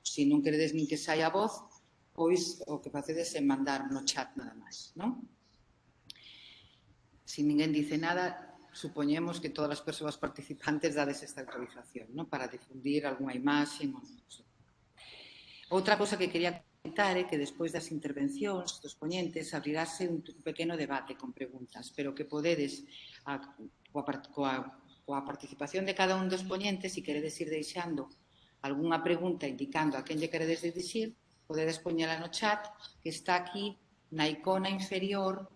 se non queredes nin que saia a voz, pois o que facedes é mandar no chat nada máis, non? Se ninguén dice nada, supoñemos que todas as persoas participantes dades esta autorización, non? Para difundir algunha imaxe. Outra cosa que quería comentar é que despois das intervencións dos poñentes abrirase un pequeno debate con preguntas, pero que podedes, coa participación de cada un dos poñentes, se queredes ir deixando algunha pregunta indicando a quen lle queredes dirixir, podedes poñela no chat, que está aquí na icona inferior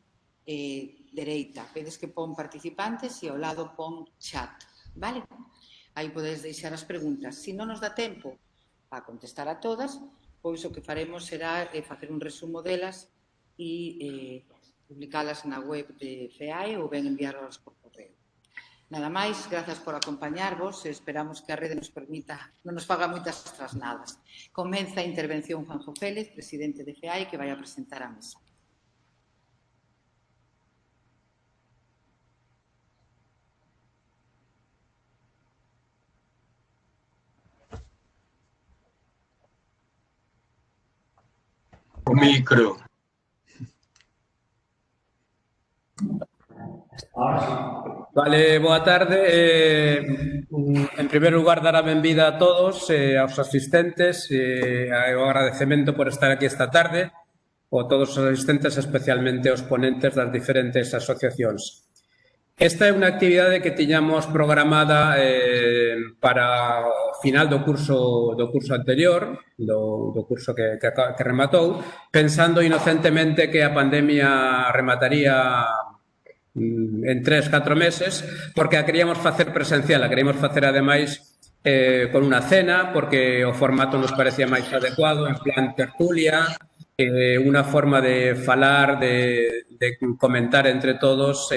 dereita. Vedes que pon participantes e ao lado pon chat, vale? Aí podedes deixar as preguntas. Se non nos dá tempo a contestar a todas, pois o que faremos será facer un resumo delas e publicalas na web de FEAE ou ben enviarlas por correo. Nada máis, grazas por acompañarvos e esperamos que a rede nos permita, non nos faga moitas trasnadas. Comeza a intervención Juanjo Félez, presidente de FEAE, que vai a presentar a mesa. O micro. Vale, boa tarde. En primeiro lugar, dar a benvida a todos, aos asistentes, o agradecemento por estar aquí esta tarde, a todos os asistentes, especialmente aos ponentes das diferentes asociacións. Esta é unha actividade que tiñamos programada para o final do curso anterior, do curso que rematou, pensando inocentemente que a pandemia remataría en 3-4 meses, porque a queríamos facer presencial, a queríamos facer ademais con unha cena, porque o formato nos parecía máis adecuado, en plan tertulia, unha forma de falar, de comentar entre todos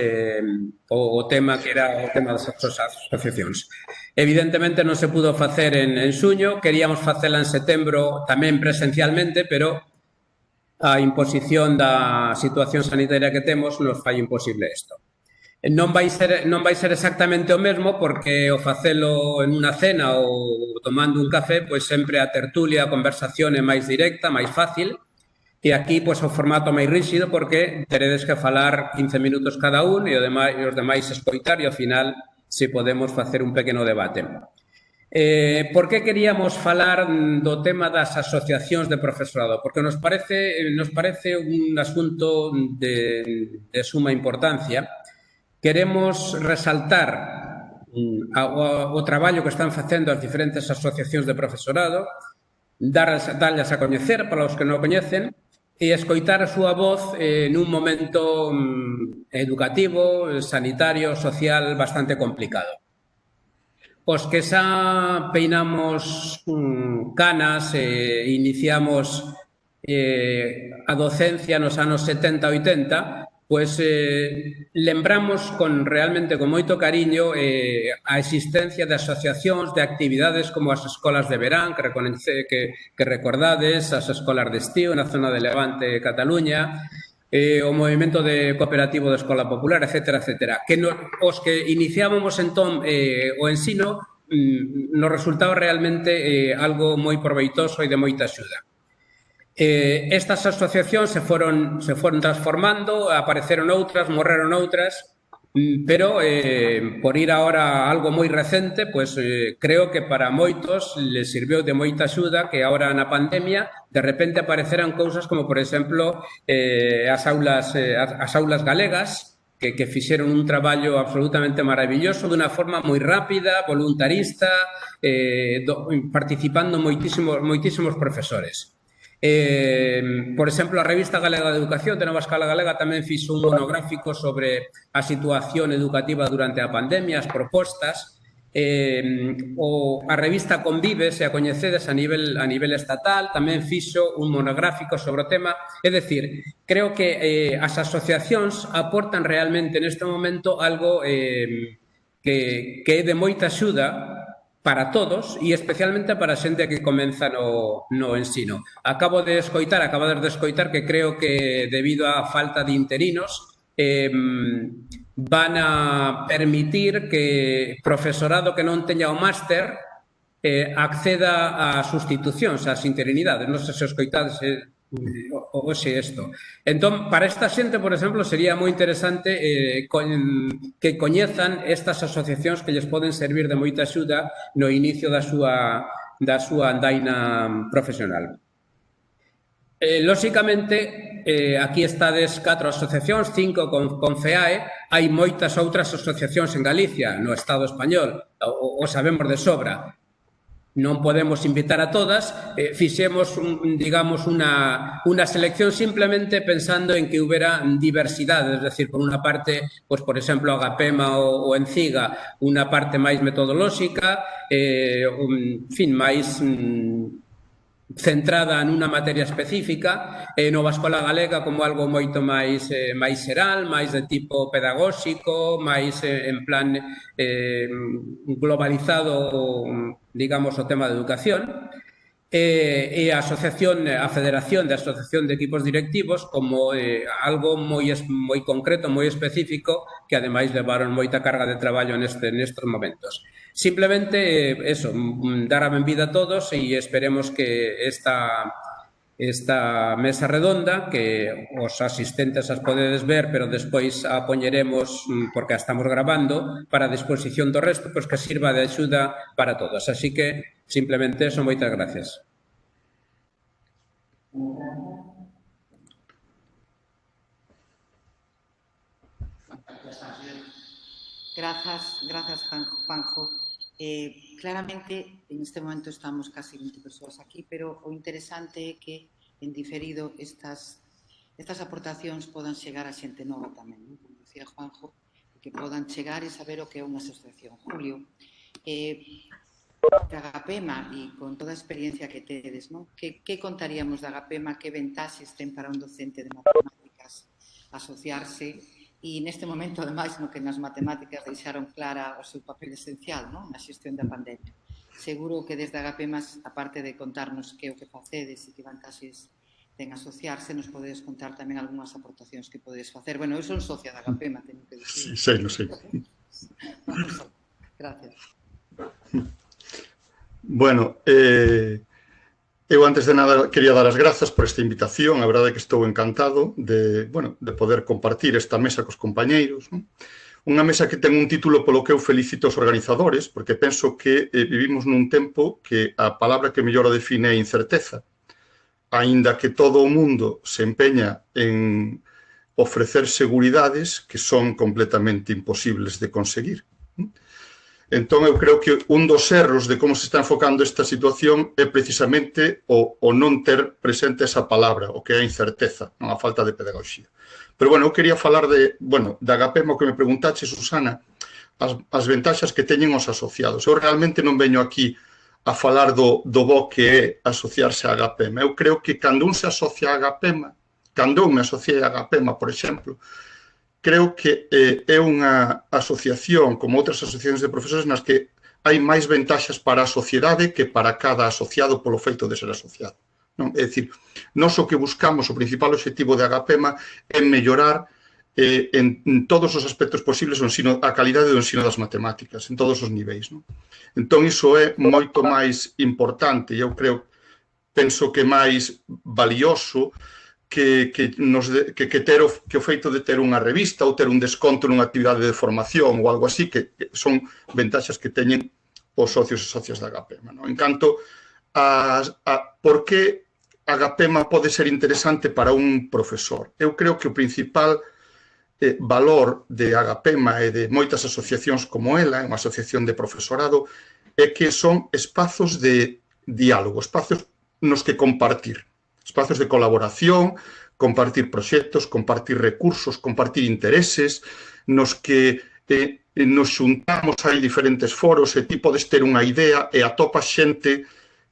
o tema que era o tema das asociacións. Evidentemente non se pudo facer en xuño, queríamos facela en setembro tamén presencialmente, pero a imposición da situación sanitaria que temos nos fai imposible isto. Non vai ser exactamente o mesmo porque o facelo en unha cena ou tomando un café, pois sempre a tertulia, a conversación é máis directa, máis fácil, e aquí pois o formato máis rígido porque teredes que falar 15 minutos cada un e os demais escoitar e ao final se podemos facer un pequeno debate. Por que queríamos falar do tema das asociacións de profesorado? Porque nos parece un asunto de suma importancia. Queremos resaltar o traballo que están facendo as diferentes asociacións de profesorado, darlas a coñecer para os que non o coñecen e escoitar a súa voz nun momento educativo, sanitario, social bastante complicado. Os que xa peinamos canas e iniciamos a docencia nos anos 70-80, pois lembramos realmente con moito cariño a existencia de asociacións, de actividades como as escolas de verán, que recordades, as escolas de estío na zona de Levante, Cataluña, o movimento de cooperativo de Escola Popular, etcétera, etcétera. Que os que iniciábamos entón o ensino nos resultaba realmente algo moi proveitoso e de moita axuda. Estas asociacións se foron transformando, apareceron outras, morreron outras, pero por ir agora a algo moi recente, pois creo que para moitos les sirveu de moita axuda que agora na pandemia de repente apareceran cousas como, por exemplo, as aulas galegas, que fixeron un traballo absolutamente maravilloso dunha forma moi rápida, voluntarista, participando moitísimos profesores. Por exemplo, a Revista Galega de Educación de Nova Escala Galega tamén fixo un monográfico sobre a situación educativa durante a pandemia, as propostas. A revista Convive, se a coñecedes a nivel estatal, tamén fixo un monográfico sobre o tema. É dicir, creo que as asociacións aportan realmente neste momento algo que é de moita axuda para todos e especialmente para a xente que comeza no ensino. Acabades de escoitar que creo que debido á falta de interinos van a permitir que profesorado que non teña o máster acceda a sustitucións, ás interinidades. Non sei se os coitades hoxe isto. Entón, para esta xente, por exemplo, sería moi interesante que coñezan estas asociacións que lles poden servir de moita axuda no inicio da súa andaina profesional. Lóxicamente, aquí estades 4 asociacións, 5 con FEAE, hai moitas outras asociacións en Galicia, no Estado español, o sabemos de sobra. Non podemos invitar a todas, fixemos, digamos, unha selección simplemente pensando en que houbera diversidade, es decir, por unha parte, pues, por exemplo, Agapema ou Enciga, unha parte máis metodolóxica, en fin, máis centrada nunha materia específica, Nova Escola Galega como algo moito máis xeral, máis de tipo pedagóxico, máis en plan globalizado, digamos, o tema de educación, e a Federación de Asociación de Equipos Directivos como algo moi concreto, moi específico, que ademais levaron moita carga de traballo nestes momentos. Simplemente, eso, dar a benvida a todos e esperemos que esta mesa redonda, que os asistentes as podedes ver, pero despois a poñeremos, porque a estamos grabando, para a disposición do resto, pois que sirva de axuda para todos. Así que, simplemente eso, moitas gracias. Gracias, Juanjo. Claramente, en este momento estamos casi 20 persoas aquí, pero o interesante é que, en diferido, estas aportacións podan chegar a xente nova tamén, non? Como dicía Juanjo, que podan chegar e saber o que é unha asociación. Julio, de Agapema e con toda a experiencia que tedes, non? Que contaríamos de Agapema? Que ventaxes ten para un docente de matemáticas asociarse? E neste momento, ademais, no que nas matemáticas deixaron clara o seu papel esencial, non? Na xestión da pandemia. Seguro que desde Agapema, aparte de contarnos que é o que facedes e que vantaxes ten asociarse, nos podedes contar tamén algunhas aportacións que podedes facer. Bueno, eu son socia de Agapema, teño que dicir. Sí, lo sei. Gracias. Bueno, eu antes de nada quería dar as grazas por esta invitación. A verdade é que estou encantado de poder compartir esta mesa cos compañeiros, non? Unha mesa que ten un título polo que eu felicito os organizadores, porque penso que vivimos nun tempo que a palabra que mellor o define é incerteza. Aínda que todo o mundo se empeña en ofrecer seguridades que son completamente imposibles de conseguir. Entón, eu creo que un dos erros de como se está enfocando esta situación é precisamente o non ter presente esa palabra, o que é a incerteza, non a falta de pedagogía. Pero, bueno, eu quería falar de Agapema, o que me preguntaxe, Susana, as ventaxas que teñen os asociados. Eu realmente non veño aquí a falar do bo que é asociarse a Agapema. Eu creo que cando un se asocia a Agapema, cando eu me asociei a Agapema, por exemplo, creo que é unha asociación, como outras asociacións de profesores, nas que hai máis ventaxas para a sociedade que para cada asociado polo feito de ser asociado. Non? É dicir, nós o que buscamos, o principal objetivo de Agapema é mellorar en todos os aspectos posibles a calidade do ensino das matemáticas, en todos os niveis. Non? Entón, iso é moito máis importante e eu penso que máis valioso que o feito de ter unha revista ou ter un desconto nunha actividade de formación ou algo así, que son ventaxas que teñen os socios e socias da Agapema. En canto a por que Agapema pode ser interesante para un profesor, eu creo que o principal valor de Agapema e de moitas asociacións como ela, unha asociación de profesorado, é que son espazos de diálogo, espazos nos que compartir. Espazos de colaboración, compartir proxectos, compartir recursos, compartir intereses, nos que nos xuntamos, hai diferentes foros e ti podes ter unha idea e atopas xente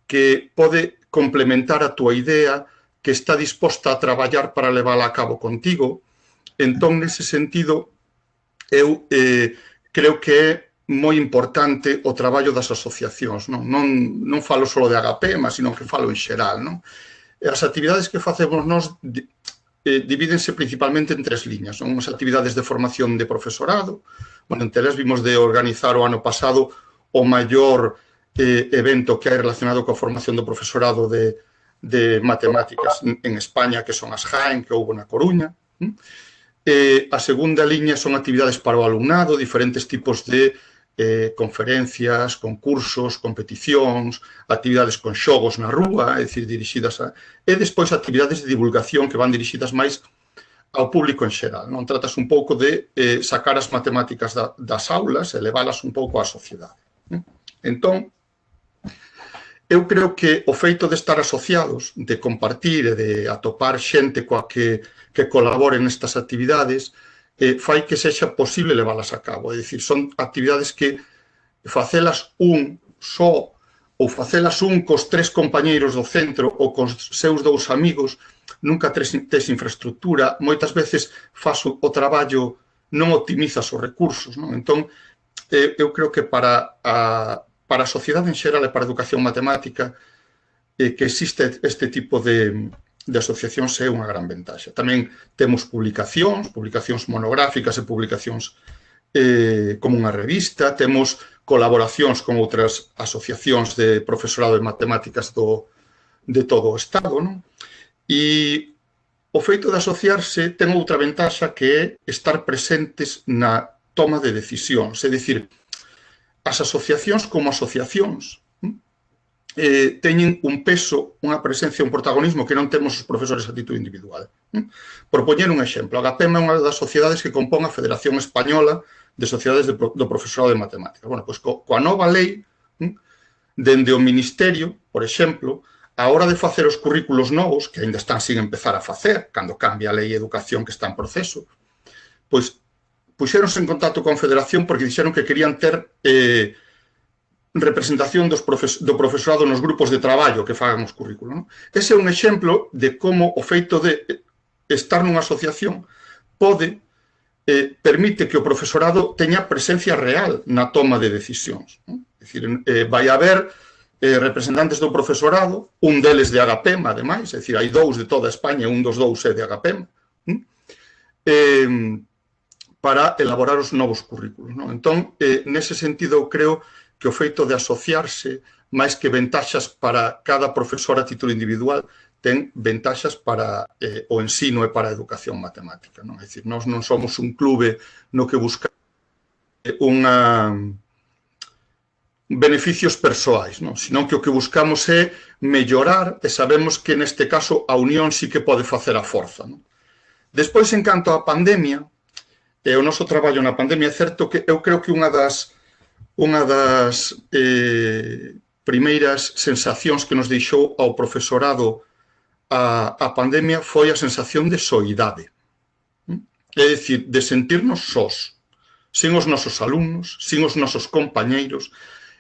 que pode complementar a túa idea, que está disposta a traballar para levála a cabo contigo. Entón, nese sentido, eu creo que é moi importante o traballo das asociacións. Non falo só de Agapema, sino que falo en xeral, non? As actividades que facemos nós divídense principalmente en 3 liñas. Son as actividades de formación de profesorado. Bueno, entre elas vimos de organizar o ano pasado o maior evento que hai relacionado coa formación do profesorado de matemáticas en España, que son as JAEN, que houve na Coruña. A segunda liña son actividades para o alumnado, diferentes tipos de conferencias, concursos, competicións, actividades con xogos na rúa, é dicir, dirixidas a... E despois actividades de divulgación que van dirixidas máis ao público en xeral. Non tratas un pouco de sacar as matemáticas das aulas e leválas un pouco á sociedade. Entón, eu creo que o feito de estar asociados, de compartir e de atopar xente coa que colabore nestas actividades, fai que sexa posible leválas a cabo. É dicir, son actividades que facelas un só ou facelas un cos 3 compañeiros do centro ou cos seus 2 amigos, nunca tes infraestructura, moitas veces faz o traballo, non optimizas os recursos, non? Entón, eu creo que para a sociedade en xeral e para a educación matemática que existe este tipo de asociacións é unha gran ventaxa. Tamén temos publicacións monográficas e publicacións como unha revista, temos colaboracións con outras asociacións de profesorado de matemáticas de todo o Estado, non? E o feito de asociarse ten outra ventaxa que é estar presentes na toma de decisións, é dicir, as asociacións como asociacións teñen un peso, unha presencia, un protagonismo que non temos os profesores a título individual. Por poñer un exemplo, a AGAPEM é unha das sociedades que compón a Federación Española de Sociedades do Profesorado de Matemáticas. Bueno, pois coa nova lei, dende o Ministerio, por exemplo, a hora de facer os currículos novos, que ainda están sin empezar a facer, cando cambia a lei de educación que está en proceso, pois puxéronse en contacto con a Federación porque dixeron que querían ter representación do profesorado nos grupos de traballo que fagan os currículos. Ese é un exemplo de como o feito de estar nunha asociación permite que o profesorado teña presencia real na toma de decisións. É dicir, vai haber representantes do profesorado, un deles de AGAPEM, ademais, é dicir, hai 2 de toda España, un dos 2 é de AGAPEM, para elaborar os novos currículos. Entón, nese sentido, eu creo que o feito de asociarse, máis que ventaxas para cada profesor a título individual, ten ventaxas para o ensino e para a educación matemática. É dicir, nós non somos un clube no que busca beneficios persoais, senón que o que buscamos é mellorar e sabemos que neste caso a unión sí que pode facer a forza. Despois, en canto á pandemia, o noso traballo na pandemia, é certo que eu creo que unha das primeiras sensacións que nos deixou ao profesorado a pandemia foi a sensación de soidade. É dicir, de sentirnos sós, sin os nosos alumnos, sin os nosos compañeiros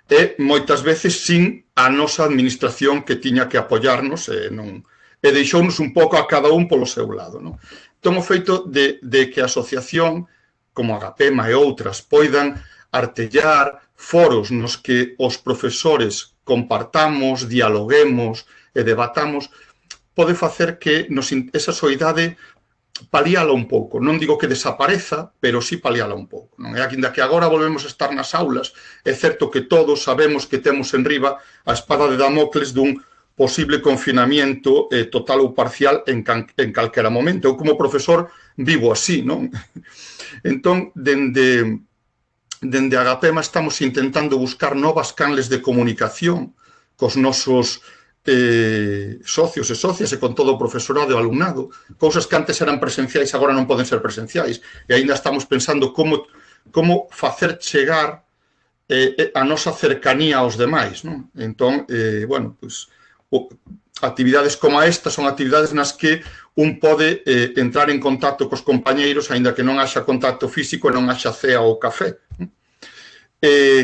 e moitas veces sin a nosa administración que tiña que apoiarnos e deixounos un pouco a cada un polo seu lado. Entón, o feito de que a asociación como a AGAPEMA e outras poidan artellar foros nos que os profesores compartamos, dialoguemos e debatamos, pode facer que esa soidade paliala un pouco. Non digo que desapareza, pero sí paliala un pouco. E ainda que agora volvemos a estar nas aulas, é certo que todos sabemos que temos en riba a espada de Damocles dun posible confinamiento total ou parcial en calquera momento. Eu como profesor vivo así, non? Entón, dende a AGAPEMA estamos intentando buscar novas canles de comunicación cos nosos socios e socias e con todo o profesorado e o alumnado, cousas que antes eran presenciais agora non poden ser presenciais, e ainda estamos pensando como facer chegar a nosa cercanía aos demais. Entón, bueno, pois actividades como esta son actividades nas que un pode entrar en contacto cos compañeiros aínda que non haxa contacto físico e non haxa cea ou café.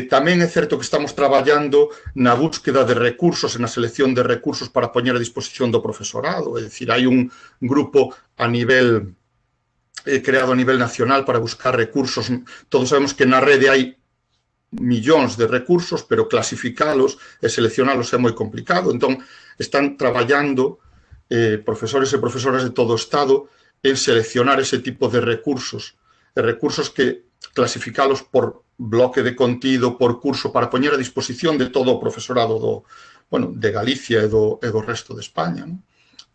Tamén é certo que estamos traballando na búsqueda de recursos e na selección de recursos para poñer a disposición do profesorado, é dicir, hai un grupo creado a nivel nacional para buscar recursos. Todos sabemos que na rede hai millóns de recursos, pero clasificalos e seleccionalos é moi complicado. Entón, están traballando profesores e profesoras de todo o Estado en seleccionar ese tipo de recursos, que clasificalos por bloque de contido por curso para poñer a disposición de todo o profesorado de Galicia e do resto de España. Non?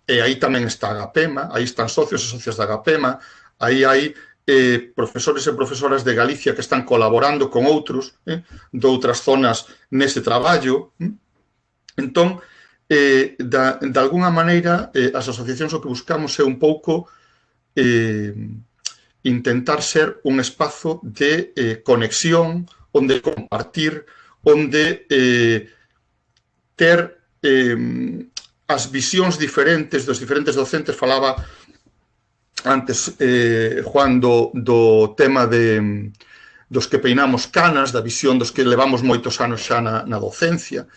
E aí tamén está a Agapema, aí están socios e socias da Agapema, aí hai profesores e profesoras de Galicia que están colaborando con outros de outras zonas nese traballo. Entón, de alguna maneira, as asociacións o que buscamos é un pouco intentar ser un espazo de conexión, onde compartir, onde ter as visións diferentes dos diferentes docentes. Falaba antes, Juan, do tema dos que peinamos canas, da visión dos que levamos moitos anos xa na docencia.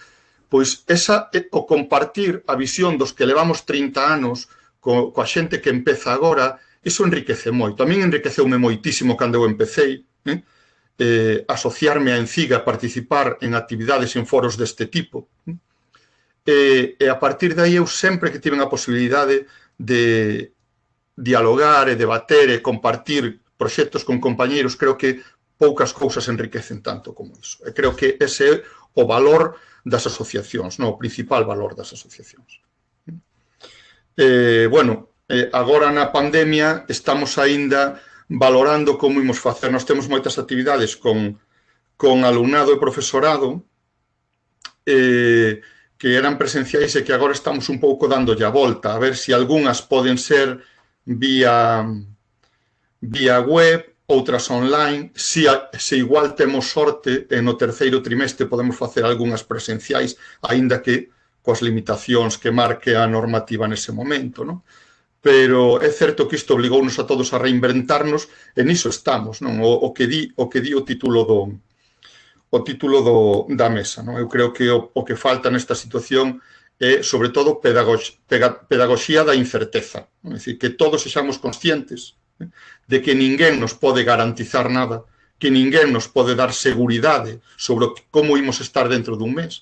Pois o compartir a visión dos que levamos 30 anos coa xente que empeza agora, iso enriquece moito. A min enriqueceume moitísimo cando eu empecé, asociarme a Enciga, participar en actividades en foros deste tipo. E a partir de aí eu sempre que tiven a posibilidade de dialogar e debater e compartir proxectos con compañeiros, creo que poucas cousas enriquecen tanto como iso. E creo que ese é o valor das asociacións, o principal valor das asociacións. Agora na pandemia estamos aínda valorando como imos facer. Nós temos moitas actividades con alumnado e profesorado que eran presenciais e que agora estamos un pouco dándolle a volta, a ver se algunhas poden ser vía web, outras online. Se igual temos sorte, no terceiro trimestre podemos facer algunhas presenciais, aínda que coas limitacións que marque a normativa nese momento, non? Pero é certo que isto obligounos a todos a reinventarnos, e niso estamos, non? O que di o título da mesa, non? Eu creo que o que falta nesta situación é, sobre todo, pedagogía da incerteza. É dicir, que todos sexamos conscientes de que ninguén nos pode garantizar nada, que ninguén nos pode dar seguridade sobre como imos estar dentro dun mes.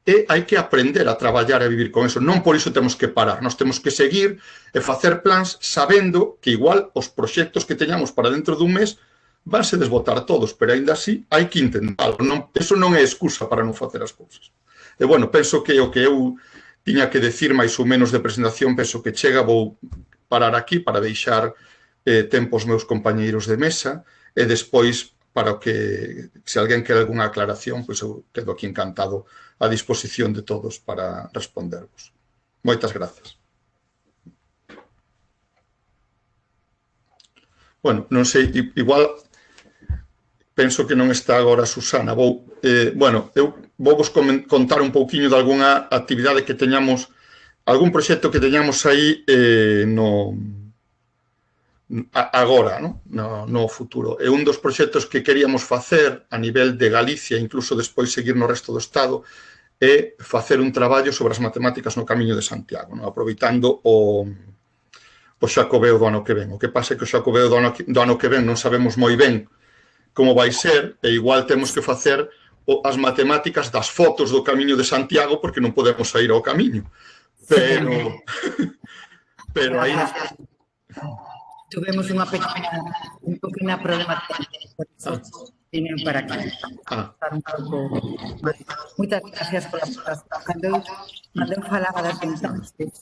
E hai que aprender a traballar e a vivir con eso. Non por iso temos que parar. Nós temos que seguir e facer plans sabendo que igual os proxectos que teñamos para dentro dun mes vanse desbotar todos, pero aínda así hai que intentarlo. Eso non é excusa para non facer as cousas. E, penso que o que eu tiña que decir máis ou menos de presentación, penso que chega. Vou parar aquí para deixar tempo aos meus compañeiros de mesa e despois, para que, se alguén quere algunha aclaración, pois eu quedo aquí encantado a disposición de todos para respondervos. Moitas grazas. Non sei, igual penso que non está agora Susana. Eu vou vos contar un pouquiño de algunha actividade que teñamos, algún proxecto que teñamos aí agora, no futuro. É un dos proxectos que queríamos facer a nivel de Galicia, incluso despois seguir no resto do Estado, é facer un traballo sobre as matemáticas no Camiño de Santiago, aproveitando o Xacobeo do ano que ven. O que pasa é que o Xacobeo do ano que ven non sabemos moi ben como vai ser, e igual temos que facer as matemáticas das fotos do Camiño de Santiago, porque non podemos sair ao camiño. Pero aí... Tuvemos unha pequena problemática, por iso viñen para aquí. Moitas gracias pola participación. Cando eu falaba das ventaxes,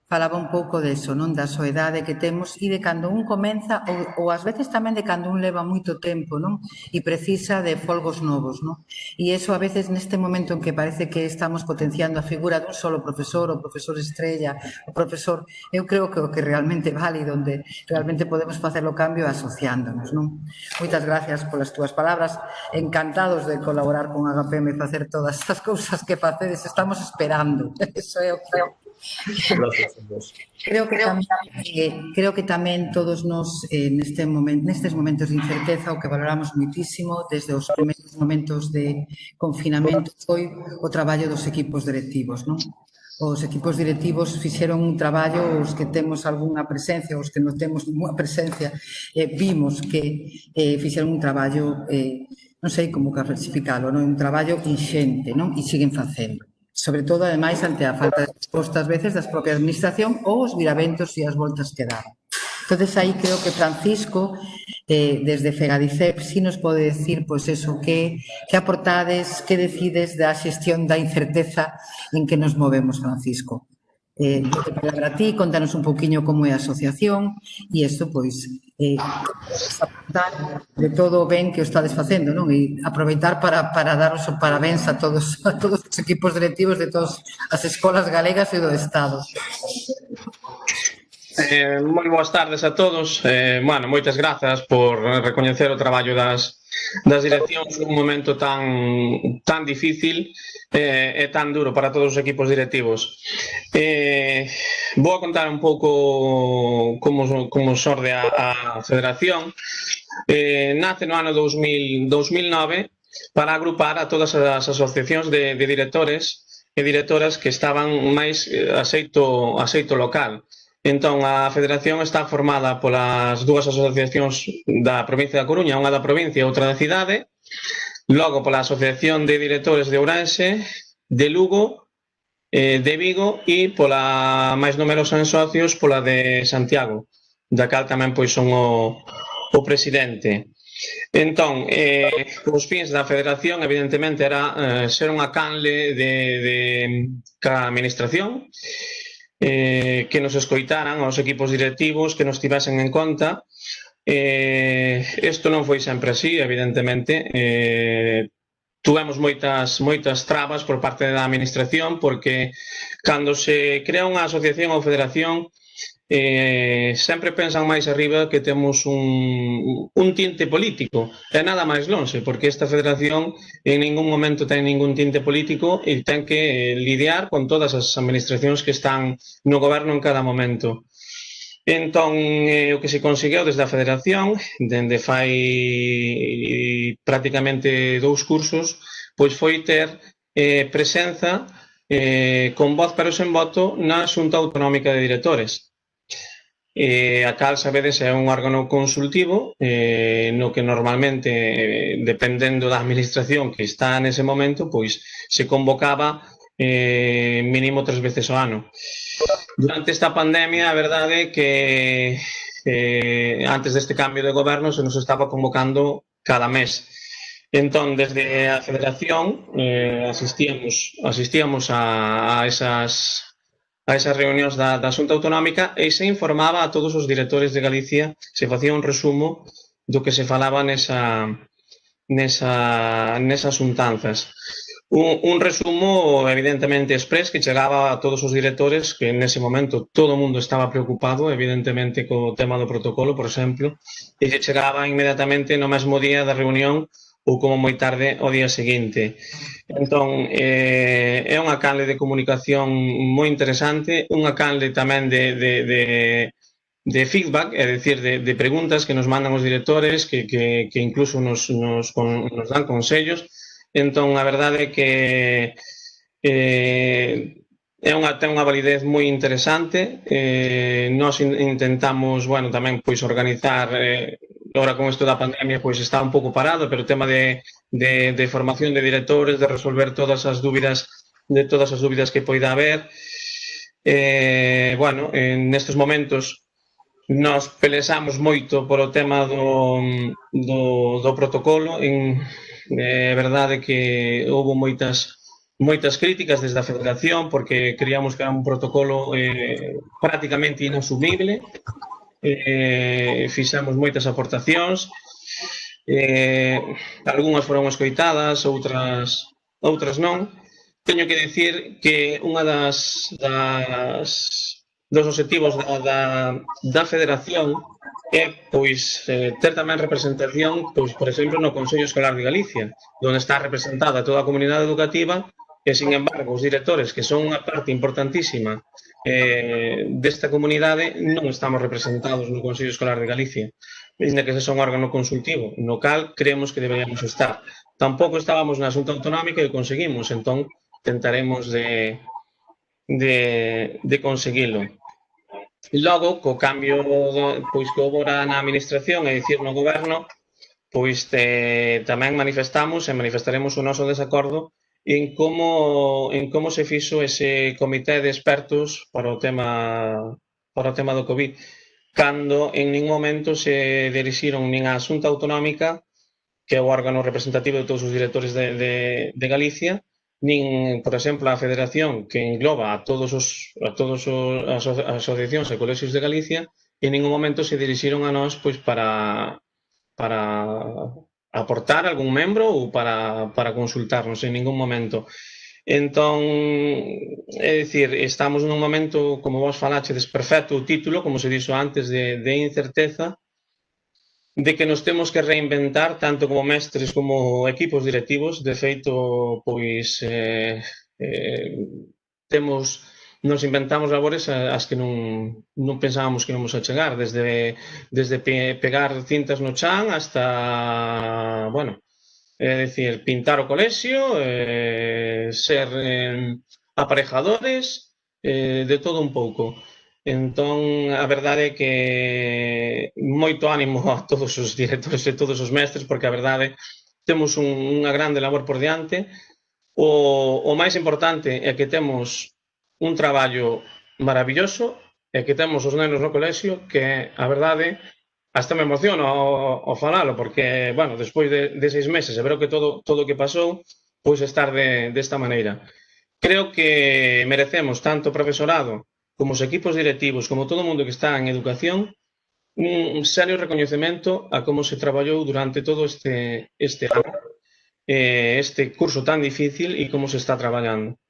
falaba un pouco deso, non? Da soedade que temos e de cando un comeza, ou ás veces tamén de cando un leva moito tempo, non? E precisa de folgos novos, non? E iso a veces neste momento en que parece que estamos potenciando a figura dun solo profesor, o profesor estrella, o profesor, eu creo que o que realmente vale, onde realmente podemos facer o cambio asociándonos, non? Moitas gracias polas túas palabras, encantados de colaborar con Agapema e facer todas as cousas que facedes, estamos esperando, eso é o que Gracias a vos. Creo que tamén todos nós nestes momentos de incerteza o que valoramos moitísimo desde os primeiros momentos de confinamento foi o traballo dos equipos directivos, non? Os equipos directivos fixeron un traballo, os que temos algunha presencia, os que non temos ninguna presencia, vimos que fixeron un traballo, non sei como clasificalo, un traballo inxente, non? E siguen facendo. Sobre todo, ademais, ante a falta de resposta ás veces das propias administración ou os viraventos e as voltas que dan. Entonces, aí creo que Francisco, desde Fegadicep, sí nos pode decir, pois eso, que aportades, que decides da xestión da incerteza en que nos movemos, Francisco. Dote palabra a ti, contanos un poquinho como é a asociación e isto, pois, aportar de todo o ben que o estades facendo, non? E aproveitar para daros o parabéns a todos os equipos directivos de todas as escolas galegas e do Estado. Moi boas tardes a todos. Bueno, moitas grazas por recoñecer o traballo das direccións nun momento tan difícil e tan duro para todos os equipos directivos. Vou a contar un pouco como xorde a federación. Nace no ano 2009 para agrupar a todas as asociacións de directores e directoras que estaban máis a xeito local. Entón, a federación está formada polas dúas asociacións da provincia da Coruña, unha da provincia e outra da cidade, logo pola Asociación de Directores de Ourense, de Lugo, de Vigo e pola máis numerosa en socios pola de Santiago, da cal tamén pois son o presidente. Entón, os fins da federación evidentemente era ser unha canle ca administración, que nos escoitaran aos equipos directivos, que nos tivesen en conta. Isto non foi sempre así, evidentemente. Tuvemos moitas trabas por parte da administración, porque cando se crea unha asociación ou federación sempre pensan máis arriba que temos un tinte político, e nada máis lonxe, porque esta federación en ningún momento ten ningún tinte político e ten que lidiar con todas as administracións que están no goberno en cada momento. Entón, o que se conseguiu desde a federación, dende fai prácticamente 2 cursos, pois foi ter presenza con voz pero sen voto na Xunta Autonómica de Directores. A cal, sabedes, é un órgano consultivo no que normalmente, dependendo da administración que está nese momento, pois se convocaba mínimo 3 veces ao ano. Durante esta pandemia, a verdade é que antes deste cambio de goberno se nos estaba convocando cada mes. Entón, desde a federación asistíamos a esas reunións da Xunta Autonómica e se informaba a todos os directores de Galicia, se facía un resumo do que se falaba nesas xuntanzas. Un resumo evidentemente express que chegaba a todos os directores, que nese momento todo o mundo estaba preocupado, evidentemente, co tema do protocolo, por exemplo, e que chegaba inmediatamente no mesmo día da reunión ou como moi tarde o día seguinte. Entón, é unha canle de comunicación moi interesante, unha canle tamén de feedback, é dicir, de preguntas que nos mandan os directores, que incluso nos dan consellos. Entón, a verdade é que ten unha validez moi interesante. Nós intentamos, bueno, tamén pois organizar, agora con isto da pandemia pois está un pouco parado, pero o tema de formación de directores, de resolver todas as dúbidas que poida haber. Bueno, nestes momentos nos pelexamos moito por o tema do protocolo. É verdade que houve moitas críticas desde a federación, porque creíamos que era un protocolo prácticamente inasumible. Fixemos moitas aportacións, algunhas foron escoitadas, outras non. Teño que dicir que unha dos obxectivos da federación é pois ter tamén representación, pois, por exemplo, no Consello Escolar de Galicia, onde está representada toda a comunidade educativa, e, sin embargo, os directores, que son unha parte importantísima desta comunidade, non estamos representados no Consello Escolar de Galicia, ainda que ese é un órgano consultivo, no cal creemos que deberíamos estar. Tampouco estábamos na Xunta Autonómica e conseguimos, entón tentaremos de conseguilo. Logo, co cambio pois que houve na administración, é dicir, no goberno, pois tamén manifestamos e manifestaremos o noso desacordo en como se fixo ese comité de expertos para o tema do COVID. cando en ningún momento se dirixiron nin á Xunta Autonómica, que é o órgano representativo de todos os directores de Galicia, nin, por exemplo, a Federación, que engloba a todas as asociacións e colexios de Galicia, en ningún momento se dirixiron a nós pois para aportar algún membro ou para consultarnos en ningún momento. Entón, é dicir, estamos nun momento, como vos falachedes, perfecto o título, como se dixo antes, de incerteza, de que nos temos que reinventar tanto como mestres como equipos directivos. De feito, pois nos inventamos labores as que non pensábamos que íamos a chegar, desde pegar cintas no chan hasta, bueno, é dicir, pintar o colexio, ser aparejadores, de todo un pouco. Entón, a verdade é que moito ánimo a todos os directores e todos os mestres, porque a verdade temos unha grande labor por diante. O máis importante é que temos un traballo maravilloso e que temos os nenos no colexio que, a verdade, hasta me emociona ao falalo, porque, bueno, despois de 6 meses e ver que todo o que pasou, pois estar desta maneira. Creo que merecemos tanto o profesorado como os equipos directivos, como todo o mundo que está en educación, un serio recoñecemento a como se traballou durante todo este ano, este curso tan difícil e como se está traballando.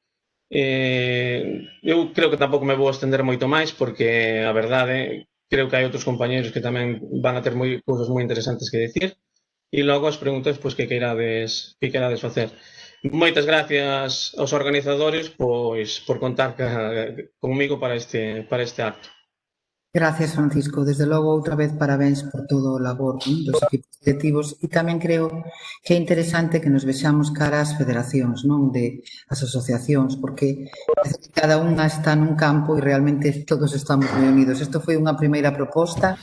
Eu creo que tampouco me vou estender moito máis, porque a verdade, creo que hai outros compañeros que tamén van a ter cousas moi interesantes que dicir, e logo as preguntas pois, que queirades facer. Moitas gracias aos organizadores pois, por contar comigo para este acto. Gracias, Francisco. Desde logo, outra vez, parabéns por todo o labor dos equipos directivos, e tamén creo que é interesante que nos vexamos cara ás federacións, non de as asociacións, porque cada unha está nun campo e realmente todos estamos moi unidos. Isto foi unha primeira proposta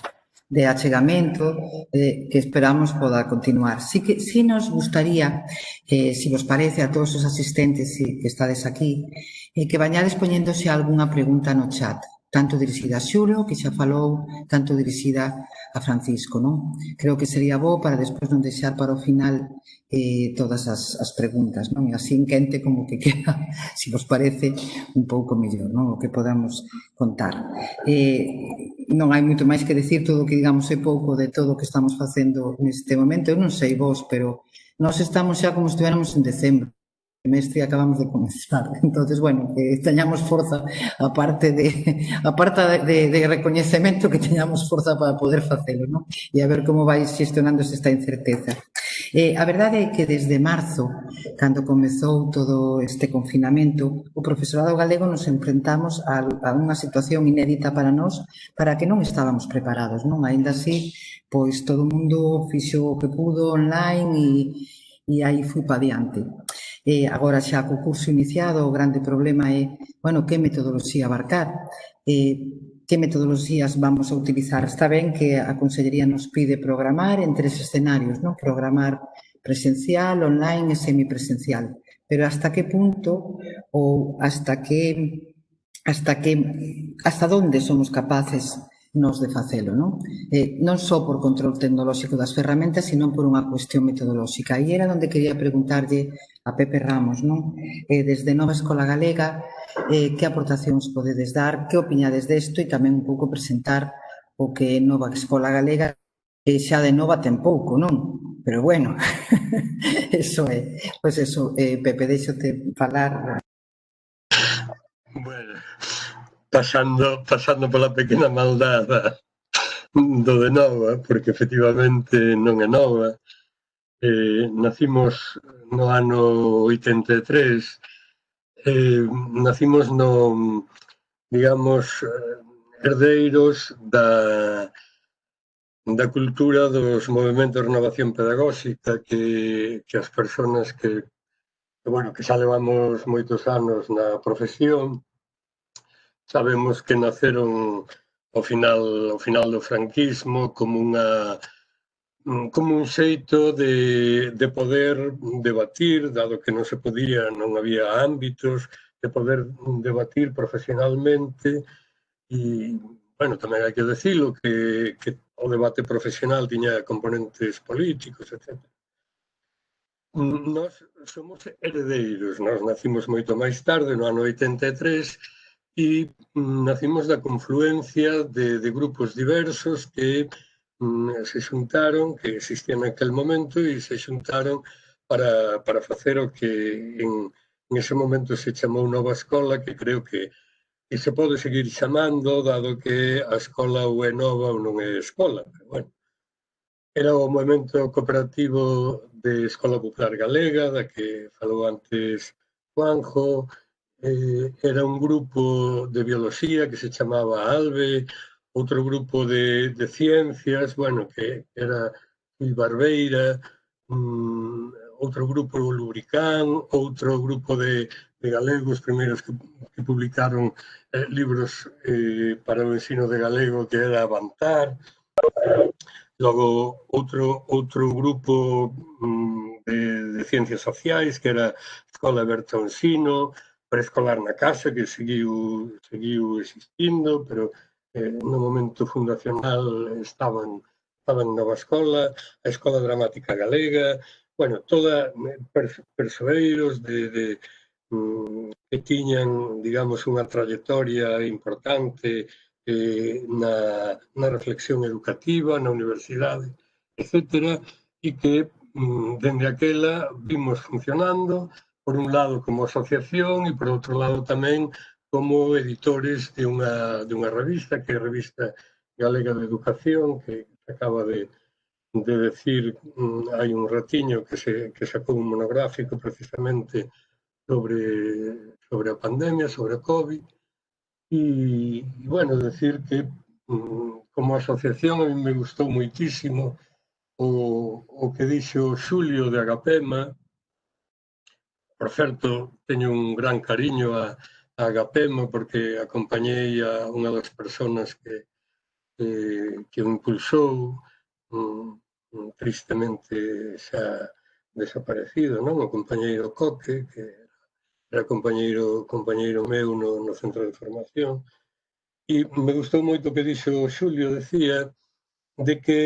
de achegamento que esperamos poda continuar. Sí nos gustaría, si vos parece a todos os asistentes que estades aquí, que bañades poñéndose algunha pregunta no chat, tanto dirixida a Xulio, que xa falou, tanto dirixida a Francisco, non? Creo que sería bo para despois non deixar para o final todas as preguntas, non? E así en quente como que queda, se vos parece, un pouco mellor, non? O que podamos contar. Non hai moito máis que decir, todo o que digamos é pouco de todo o que estamos facendo neste momento. Eu non sei vos, pero nós estamos xa como estivéramos en decembro. Semestre acabamos de comenzar. Entonces, bueno, que teñamos forza, aparte de recoñecemento, que teñamos forza para poder facelo, non? E a ver como vai xestionándose esta incerteza. A verdade é que desde marzo, cando comezou todo este confinamento, o profesorado galego nos enfrentamos a unha situación inédita para nós, para que non estábamos preparados, non? Ainda así, pois todo o mundo fixo o que pudo online e aí fui pa diante. Agora xa co curso iniciado, o grande problema é, bueno, que metodoloxía abarcar, que metodoloxías vamos a utilizar. Está ben que a Consellería nos pide programar en 3 escenarios, non? Programar presencial, online e semipresencial. Pero hasta que punto ou hasta onde somos capaces nos de facelo, non? Non só por control tecnolóxico das ferramentas, sino por unha cuestión metodolóxica. E era onde quería preguntarlle a Pepe Ramos, non? Desde Nova Escola Galega, que aportacións podedes dar, que opiñades desto e tamén un pouco presentar o que é Nova Escola Galega, xa de nova ten pouco, non? Pero bueno, eso é. Pois eso, Pepe, deixote falar. Bueno, pasando pola pequena maldada do de Nova, porque efectivamente non é Nova. Nacimos no ano 83, nacimos digamos, herdeiros da cultura dos movementos de renovación pedagóxica que as persoas que xa levamos moitos anos na profesión, sabemos que naceron ao final do franquismo como un xeito de poder debatir, dado que non se podía, non había ámbitos, de poder debatir profesionalmente e bueno, tamén hai que decirlo que o debate profesional tiña componentes políticos, etc. Nós somos heredeiros, nós nacimos moito máis tarde, no ano 83, e nacimos da confluencia de grupos diversos que se xuntaron, que existían naquel momento, e se xuntaron para facer o que en ese momento se chamou Nova Escola, que creo que se pode seguir chamando, dado que a escola ou é nova ou non é escola. Pero, bueno, era o movimento cooperativo de Escola Popular Galega, da que falou antes Juanjo. Era un grupo de bioloxía que se chamaba ALBE, outro grupo de ciencias, bueno, que era Gil Barbeira, outro grupo Lubricán, outro grupo de galegos primeiros que publicaron libros para o ensino de galego, que era Avantar. Logo, outro grupo de ciencias sociais, que era Escola Berta Ensino, Preescolar na Casa, que seguiu existindo, pero no momento fundacional estaban Nova Escola, a Escola Dramática Galega, bueno, toda persoeiros que tiñan, digamos, unha trayectoria importante na reflexión educativa, na universidade, etc., e que dende aquela vimos funcionando, por un lado como asociación e por outro lado tamén como editores de unha revista, que é a Revista Galega de Educación, que acaba de decir hai un ratiño que sacou un monográfico precisamente sobre a pandemia, sobre a COVID. E, bueno, decir que como asociación a mí me gustou moitísimo o que dixo Xulio de Agapema. Por certo, teño un gran cariño a Agapema porque acompañei a unha das persoas que o impulsou, tristemente xa desaparecido, non? O compañeiro Coque, que era compañeiro meu no centro de formación. E me gustou moito o que dixo Xulio, decía, de que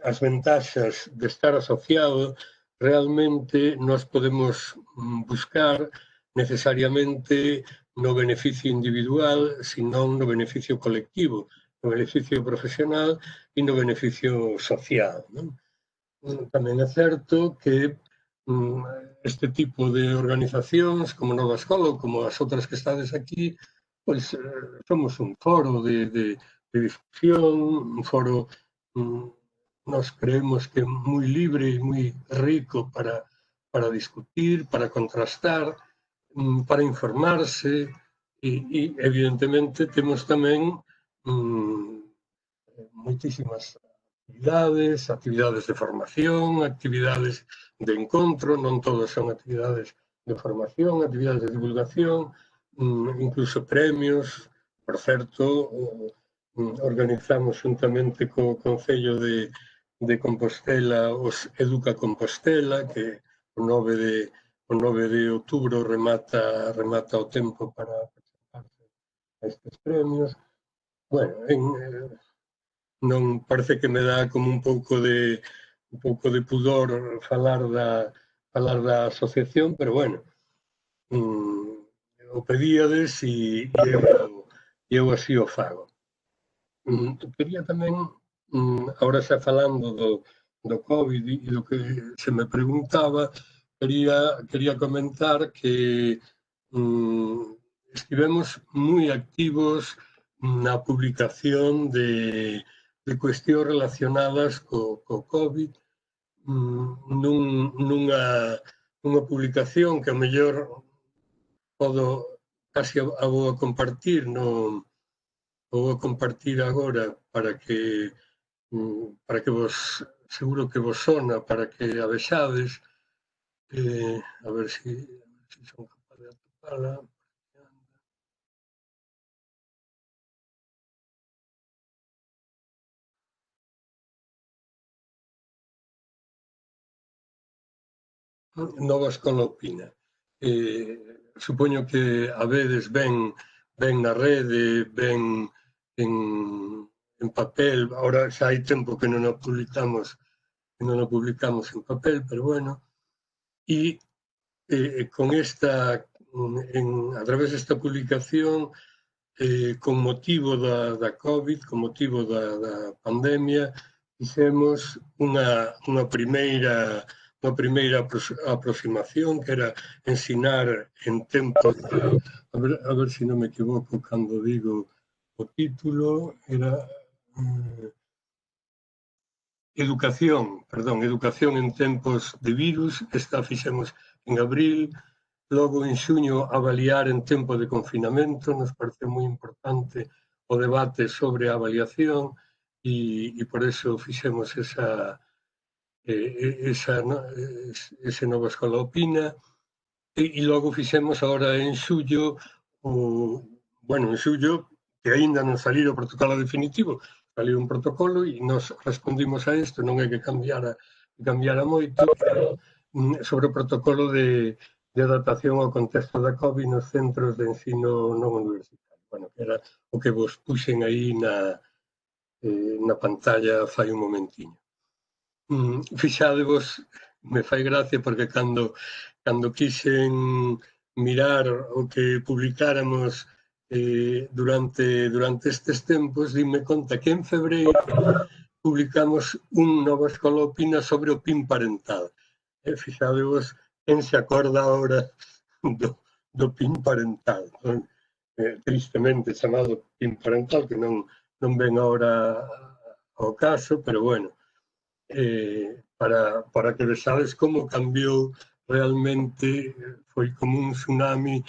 as ventaxas de estar asociado realmente nós podemos buscar necesariamente no beneficio individual, senón no beneficio colectivo, no beneficio profesional e no beneficio social, non? Tamén é certo que este tipo de organizacións, como Nova Escola ou como as outras que estades aquí, pois somos un foro de discusión, un foro, nós creemos que moi libre e moi rico para discutir, para contrastar, para informarse e evidentemente temos tamén moitísimas actividades de formación, actividades de encontro, non todas son actividades de formación, actividades de divulgación, incluso premios. Por certo, organizamos xuntamente co Concello de Compostela os Educa Compostela, que o 9 de outubro remata o tempo para presentarse a estes premios. Bueno, non parece que me dá como un pouco de pudor falar da asociación, pero bueno, o pedíades e eu así o fago. Quería tamén, agora xa falando do COVID e do que se me preguntaba, quería comentar que estivemos moi activos na publicación de cuestións relacionadas co COVID, nunha publicación que ao mellor podo casi a vou a compartir, vou a compartir agora para que vos, seguro que vos sona, para que a vexades, a ver se son capaz de atopala. Nova Escola opina. Supoño que a vedes ben na rede, ben en papel. Ahora xa hai tempo que non o publicamos en papel, pero bueno. E con esta, a través desta publicación, con motivo da COVID, con motivo da pandemia, fixemos unha primeira aproximación, que era ensinar en tempos de, a ver se non me equivoco cando digo o título, era educación en tempos de virus. Esta fixemos en abril. Logo, en xuño, avaliar en tempo de confinamento. Nos parece moi importante o debate sobre a avaliación e por eso fixemos ese Nova Escola Opina. E logo fixemos agora en xullo, en xullo, que aínda non saliu o protocolo definitivo, saliu un protocolo e nos respondimos a isto, non é que cambiara moito, pero sobre o protocolo de adaptación ao contexto da COVID nos centros de ensino non universitario. Bueno, que era o que vos puxen aí na pantalla fai un momentiño. Fixadevos, me fai gracia porque cando quixen mirar o que publicáramos durante estes tempos, dime conta que en febreiro publicamos un Nova Escola Opina sobre o PIN parental. Fixadevos, quen se acorda ahora do PIN parental, tristemente chamado PIN parental, que non ven ahora ao caso, pero bueno, para que vexades como cambiou realmente, foi como un tsunami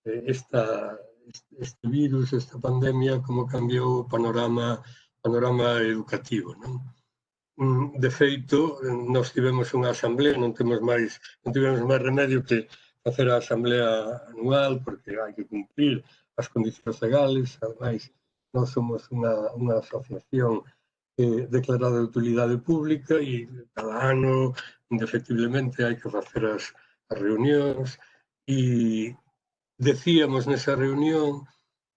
este virus, esta pandemia, como cambiou o panorama educativo, non? De feito, nós tivemos unha asamblea, non tivemos máis remedio que facer a asamblea anual, porque hai que cumprir as condicións legales. Ademais, nós somos unha asociación declarada de utilidade pública e cada ano, indefectiblemente, hai que facer as reunións. E decíamos nesa reunión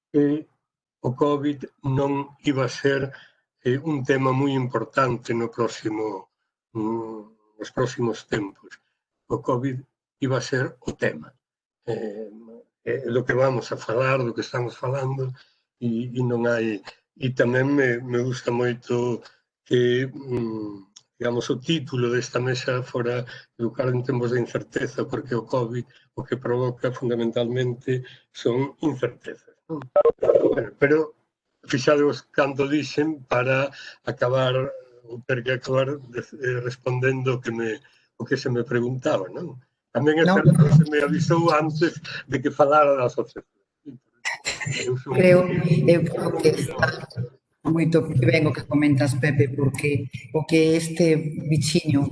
que o COVID non iba a ser un tema moi importante nos próximos tempos. O COVID iba a ser o tema do que vamos a falar, do que estamos falando, e non hai. E tamén me gusta moito que, digamos, o título desta mesa fora Educar en tempos de incerteza, porque o COVID o que provoca fundamentalmente son incertezas. Bueno, pero fixadevos canto dixen para acabar, ou ter que acabar respondendo o que se me preguntaba, non? Tamén é certo que se me avisou antes de que falara da asociación. Eu creo que está moito ben o que comentas, Pepe, porque o que este bichiño,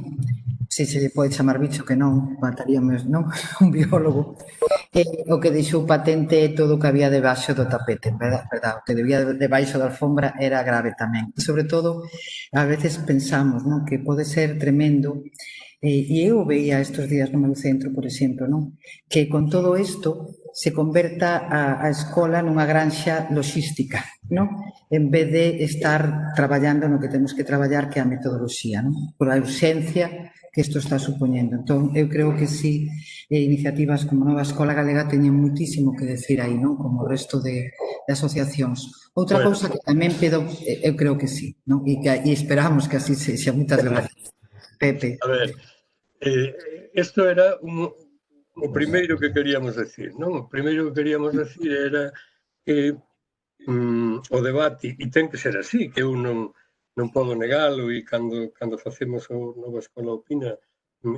se lle pode chamar bicho, que non, mataríamos, non? Un biólogo, o que deixou patente todo o que había debaixo do tapete, verdad? O que debía debaixo da alfombra era grave tamén. E, sobre todo, a veces pensamos, non, que pode ser tremendo. E eu veía estes días no meu centro, por exemplo, non, que con todo isto se converta a escola nunha granxa logística, non? En vez de estar traballando no que temos que traballar, que é a metodoloxía, non? Por a urxencia que isto está supoñendo. Entón, eu creo que sí, iniciativas como Nova Escola Galega teñen muitísimo que decir aí, non? Como o resto de asociacións. Outra cousa que tamén eu creo que sí, non? E esperamos que así sexa. Moitas gracias, Pepe. A ver, isto era o primeiro que queríamos decir, non? O primeiro que queríamos decir era que o debate, e ten que ser así, que eu non podo negalo, e cando facemos o Nova Escola Opina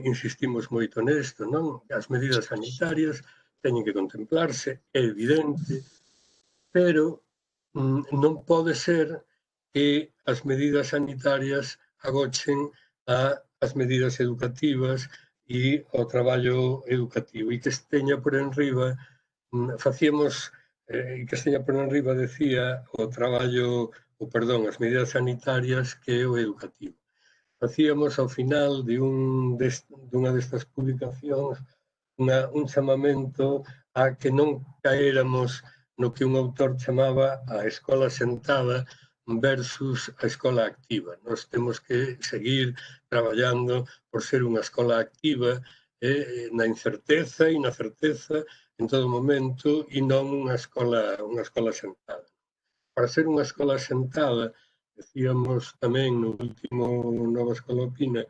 insistimos moito nesto, non? As medidas sanitarias teñen que contemplarse, é evidente, pero non pode ser que as medidas sanitarias agochen as medidas educativas e o traballo educativo, e que esteña por enriba, decía, as medidas sanitarias que o educativo. Facíamos ao final de dunha destas publicacións un chamamento a que non caéramos no que un autor chamaba a escola sentada versus a escola activa. Nós temos que seguir traballando por ser unha escola activa na incerteza e na certeza en todo momento e non unha escola sentada. Para ser unha escola sentada, decíamos tamén no último Nova Escola Opina,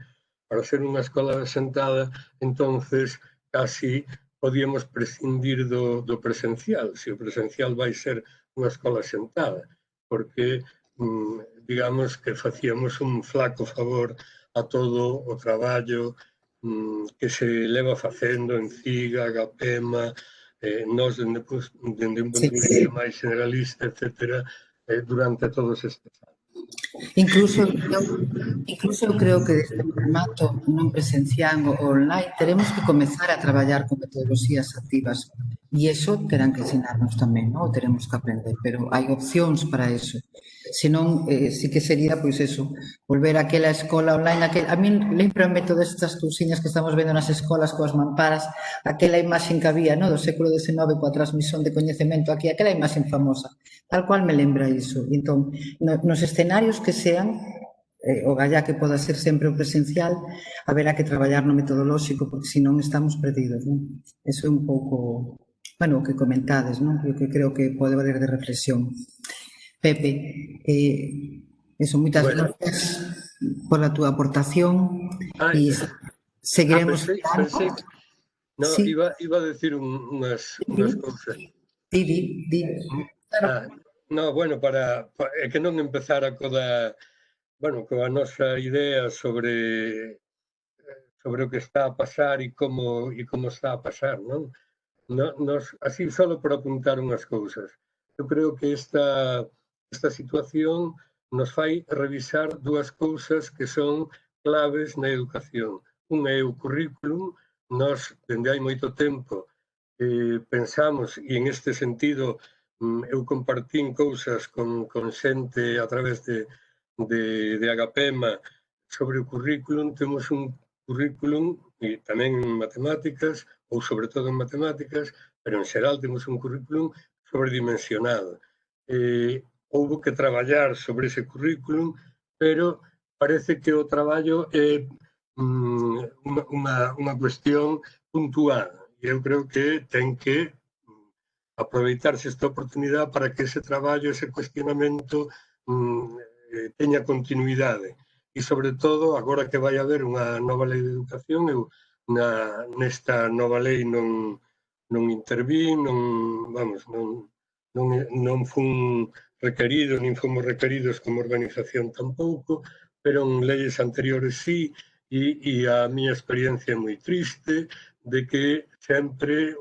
para ser unha escola sentada, entonces casi podíamos prescindir do presencial, se o presencial vai ser unha escola sentada, porque digamos que facíamos un flaco favor a todo o traballo que se leva facendo en CIGA, Agapema, nós dende un punto de vista máis generalista, etcétera, durante todos estes anos. Incluso eu creo que desde o formato non presencial ou online teremos que comezar a traballar con metodoloxías activas e iso terán que ensinarnos tamén, non? Teremos que aprender, pero hai opcións para eso. Senón, sí que sería, pois eso, volver a aquela escola online, a min lembrame todas estas cousiñas que estamos vendo nas escolas coas mamparas, aquela imaxen que había, no, do século XIX coa transmisión de coñecemento aquí, aquela imaxen famosa, tal cual me lembra iso. Entón, nos escenarios que sean, o gallá que poda ser sempre o presencial, haberá que traballar no metodolóxico, porque senón estamos perdidos, non? Eso é un pouco, bueno, o que comentades, non? O que creo que pode valer de reflexión. Pepe, eso, moitas gracias pola túa aportación e seguiremos pensei, no, sí. iba a decir unhas cousas. Di. No, bueno, é que non empezara coa nosa idea sobre o que está a pasar e como está a pasar, non? Nos, así, só por apuntar unhas cousas. Eu creo que esta situación nos fai revisar dúas cousas que son claves na educación. Unha é o currículum. Nós, dende hai moito tempo, pensamos, e en este sentido eu compartín cousas con xente a través de Agapema sobre o currículum. Temos un currículum, e tamén en matemáticas, ou sobre todo en matemáticas, pero en xeral temos un currículum sobredimensionado. Houbo que traballar sobre ese currículum, pero parece que o traballo é unha cuestión puntual. E eu creo que ten que aproveitarse esta oportunidade para que ese traballo, ese cuestionamento teña continuidade. E, sobre todo, agora que vai haber unha nova lei de educación, eu nesta nova lei non intervín, non fun requerido, nin fomos requeridos como organización tampouco, pero en leyes anteriores sí, e a miña experiencia é moi triste de que sempre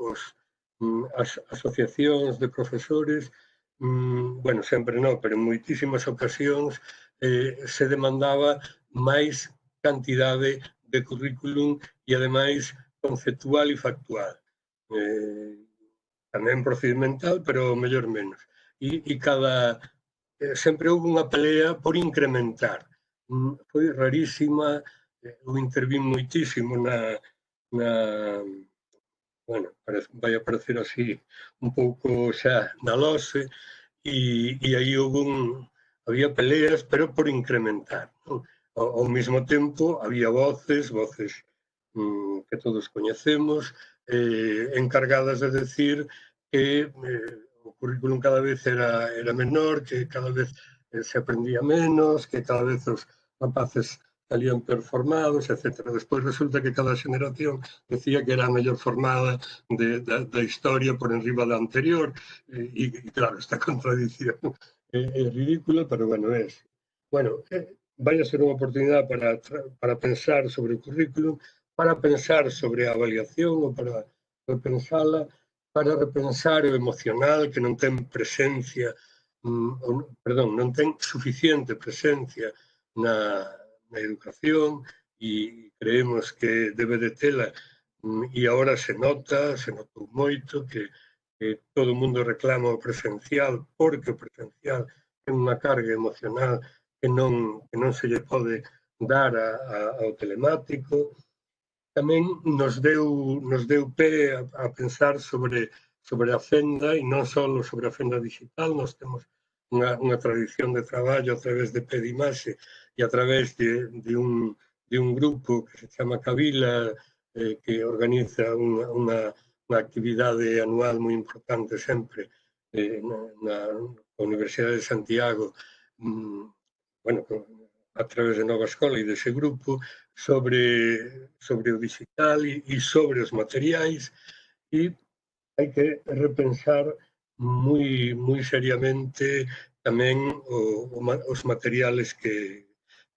as asociacións de profesores, bueno, sempre non, pero en moitísimas ocasións se demandaba máis cantidade de currículum e, ademais, conceptual e factual. Tamén procedimental, pero mellor menos. E sempre houve unha pelea por incrementar. Foi rarísima, eu intervín moitísimo bueno, vai a parecer así un pouco xa na loxe, e aí había peleas, pero por incrementar. Ao mesmo tempo, había voces que todos coñecemos, encargadas de decir que o currículum cada vez era menor, que cada vez se aprendía menos, que cada vez os rapaces salían peor formados, etc. Despois resulta que cada xeración decía que era a mellor formada da historia por enriba da anterior, e claro, esta contradición é ridícula, pero bueno, vai a ser unha oportunidade para pensar sobre o currículum, para pensar sobre a avaliación, ou para repensala, para repensar o emocional, que non ten presencia, non ten suficiente presencia na educación, e creemos que debe de tela, e agora se notou moito que todo o mundo reclama o presencial, porque o presencial ten unha carga emocional que non se lle pode dar ao telemático. Tamén nos deu pé a pensar sobre sobre a Fenda, e non só sobre a Fenda digital, nós temos unha tradición de traballo a través de Pedimaxe e a través de un grupo que se chama Cabila, que organiza unha actividade anual moi importante sempre na Universidade de Santiago, bueno, a través de Nova Escola e dese grupo, sobre o digital e sobre os materiais, e hai que repensar moi seriamente tamén os materiales que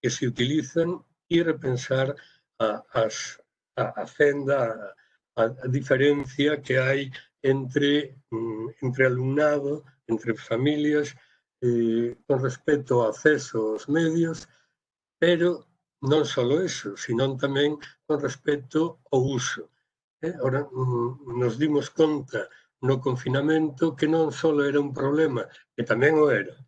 se utilizan e repensar a fenda, a diferencia que hai entre alumnado, entre familias, con respecto ao acceso aos medios, pero non só eso, sino tamén con respecto ao uso. Ora, nos dimos conta no confinamento que non só era un problema, que tamén o era,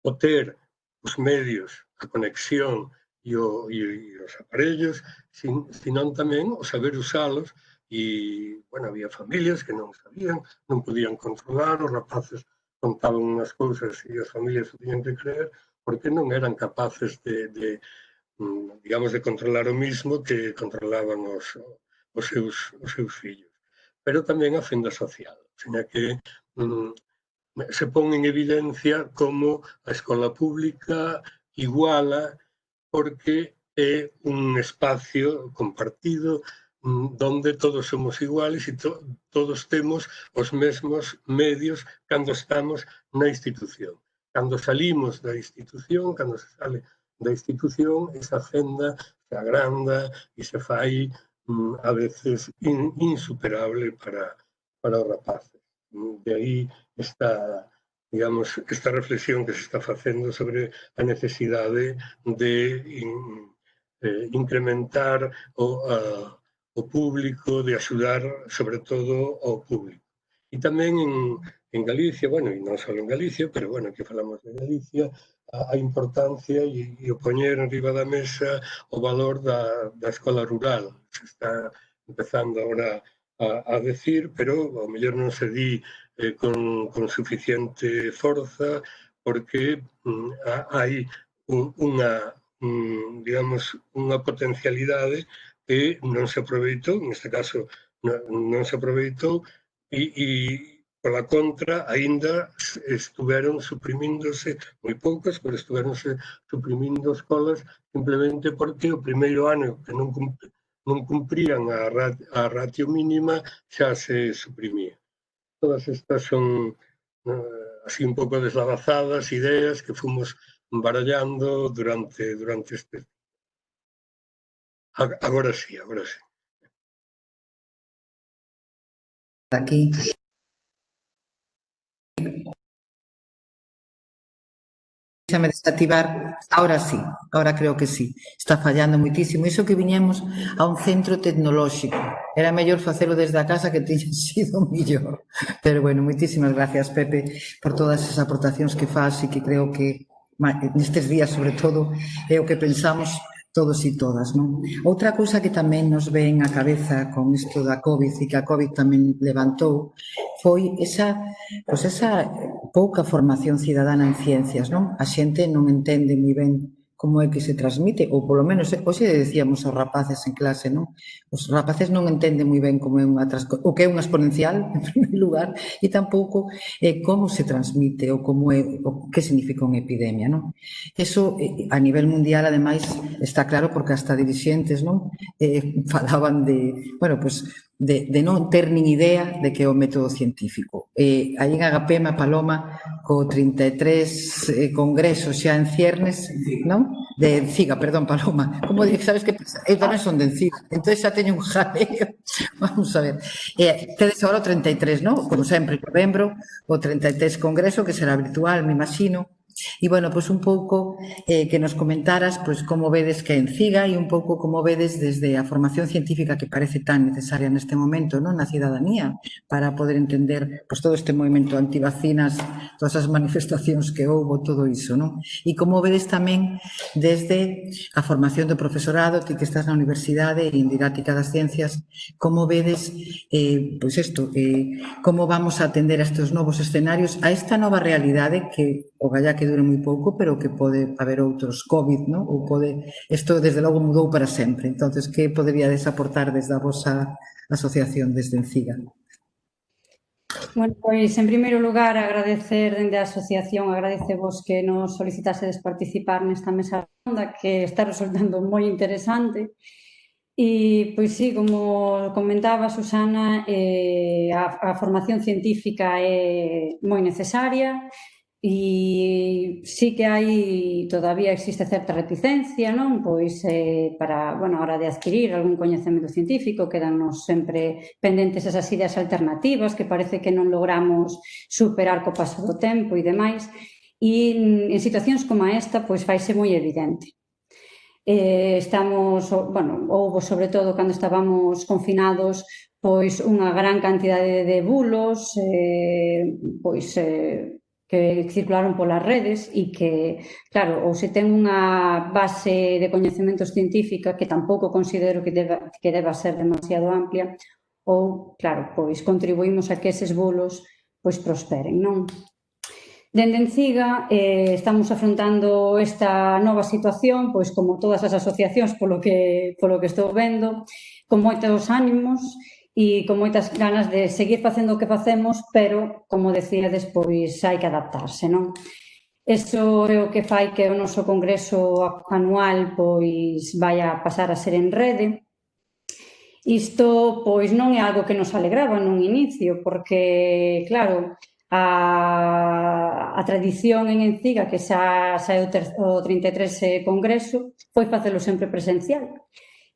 o ter os medios, a conexión e os aparellos, sino tamén o saber usalos, e, bueno, había familias que non sabían, non podían controlar, os rapaces contaban unhas cousas e as familias o tiñan que creer, porque non eran capaces digamos, de controlar o mismo que controlaban os seus fillos. Pero tamén a fenda social, senón que se pon en evidencia como a escola pública iguala porque é un espacio compartido donde todos somos iguales e todos temos os mesmos medios cando estamos na institución. Cando salimos da institución, cando se sale da institución, esa fenda se agranda e se fai a veces insuperable para os rapaces. De aí esta reflexión que se está facendo sobre a necesidade de incrementar o público, de axudar sobre todo ao público. E tamén en Galicia, bueno, e non só en Galicia, pero, bueno, que falamos de Galicia, a importancia e o poñer en riba da mesa o valor da escola rural. Se está empezando agora a decir, pero ao mellor non se di con suficiente forza, porque hai unha potencialidade que non se aproveitou, neste caso non se aproveitou, e pola contra, aínda estuveron suprimíndose moi poucas, pero estuveronse suprimindo escolas simplemente porque o primeiro ano que non cumprían a ratio mínima xa se suprimía. Todas estas son así un pouco deslavazadas ideas que fomos barallando durante este... Agora sí. Aquí. Déxame desactivar, ahora sí, ahora creo que sí, está fallando moitísimo. Iso que viñemos a un centro tecnolóxico, era mellor facelo desde a casa que tiña sido mellor. Pero bueno, moitísimas gracias, Pepe, por todas as aportacións que faz e que creo que nestes días, sobre todo, é o que pensamos todos e todas, non? Outra cousa que tamén nos ven á cabeza con isto da COVID e que a COVID tamén levantou foi esa pouca formación cidadana en ciencias, non? A xente non entende moi ben como é que se transmite, ou polo menos, hoxe decíamos aos rapaces en clase, non? Os rapaces non entenden moi ben como é o que é unha exponencial, en primeiro lugar, e tampouco como se transmite ou como é, o que significa unha epidemia, non? Eso, a nivel mundial, ademais, está claro porque hasta dirixentes, non? Falaban de, bueno, pois, de non ter nin idea de que é o método científico. Aí en Agapema, Paloma, co 33 congresos xa en ciernes, non? De Enciga, perdón, Paloma. Como dices, sabes que tamén son de Enciga, entón xa teño un jaleo. Vamos a ver. Tedes agora o 33, non? Como sempre, novembro, o 33 congreso, que será virtual, me imagino, E, bueno, pois un pouco que nos comentaras pois como vedes que é Enciga e un pouco como vedes desde a formación científica que parece tan necesaria neste momento, non, na cidadanía, para poder entender pois todo este movimento antivacinas, todas as manifestacións que houbo, todo iso, non? E como vedes tamén desde a formación do profesorado, ti que estás na universidade e en didáctica das ciencias, como vedes pois isto, como vamos a atender a estes novos escenarios, a esta nova realidade que ogallá que dure moi pouco, pero que pode haber outros COVID, non? Ou pode, isto desde logo mudou para sempre. Entonces, que poderíades aportar desde a vosa asociación desde Enciga? Bueno, pois, en primeiro lugar, agradecer dende a asociación, agradecevos que nos solicitasedes participar nesta mesa redonda, que está resultando moi interesante. E, pois sí, como comentaba Susana, a formación científica é moi necesaria e sí que hai, todavía existe certa reticencia, non? Pois para, bueno, a hora de adquirir algún coñecemento científico, quedannos sempre pendentes esas ideas alternativas que parece que non logramos superar co paso do tempo e demais. E en situacións como esta, pois faise moi evidente. Estamos, bueno, houve sobre todo cando estábamos confinados, pois unha gran cantidade de bulos, pois que circularon polas redes e que, claro, ou se ten unha base de coñecementos científica que tampouco considero que deba ser demasiado amplia, ou, claro, pois contribuímos a que eses bulos pois prosperen, non? Dende Enciga estamos afrontando esta nova situación, pois como todas as asociacións polo que estou vendo, con moitos ánimos e con moitas ganas de seguir facendo o que facemos, pero, como decíades, pois hai que adaptarse, non? Iso é o que fai que o noso congreso anual pois vai a pasar a ser en rede. Isto, pois, non é algo que nos alegraba nun inicio, porque, claro, a tradición en Enciga, que xa é o 33 congreso, foi facelo sempre presencial.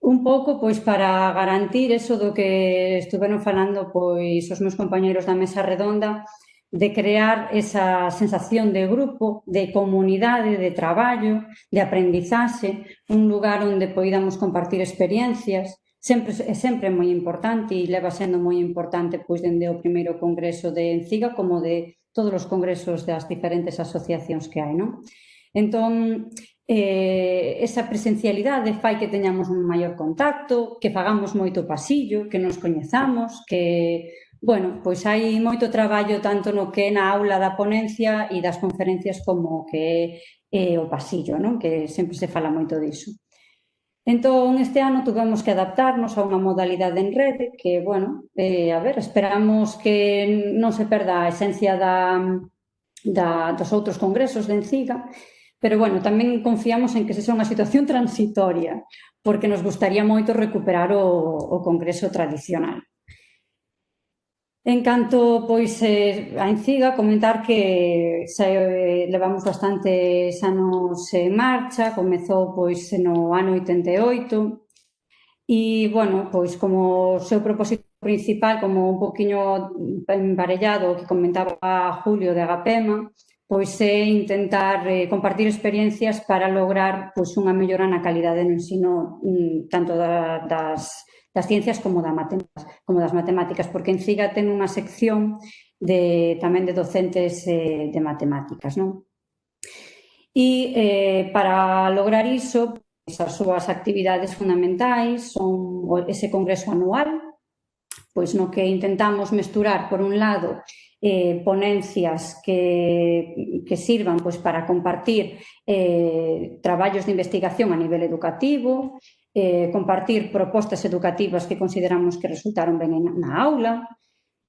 Un pouco, pois, para garantir eso do que estuveron falando, pois, os meus compañeros da mesa redonda, de crear esa sensación de grupo, de comunidade, de traballo, de aprendizaxe, un lugar onde poidamos compartir experiencias. É sempre moi importante e leva sendo moi importante pois dende o primeiro congreso de Enciga como de todos os congresos das diferentes asociacións que hai, non? Entón, esa presencialidade fai que teñamos un maior contacto, que fagamos moito pasillo, que nos coñezamos, que, bueno, pois hai moito traballo tanto no que é na aula da ponencia e das conferencias como que é o pasillo, non? Que sempre se fala moito diso. Entón, este ano tuvemos que adaptarnos a unha modalidade en rede que, bueno, a ver, esperamos que non se perda a esencia dos outros congresos de Enciga, pero, bueno, tamén confiamos en que se sea unha situación transitoria, porque nos gustaría moito recuperar o congreso tradicional. En canto, pois, a Enciga, comentar que levamos bastantes anos en marcha, comezou, pois, no ano 88, e, bueno, pois, como o seu propósito principal, como un poquinho emparellado o que comentaba Julio de Agapema, pois é intentar compartir experiencias para lograr pois unha mellora na calidade no ensino tanto das ciencias como das matemáticas, porque Enciga ten unha sección tamén de docentes de matemáticas, non? E para lograr iso, as súas actividades fundamentais son ese congreso anual, pois no que intentamos mesturar, por un lado, ponencias que sirvan pois para compartir traballos de investigación a nivel educativo, compartir propostas educativas que consideramos que resultaron ben na aula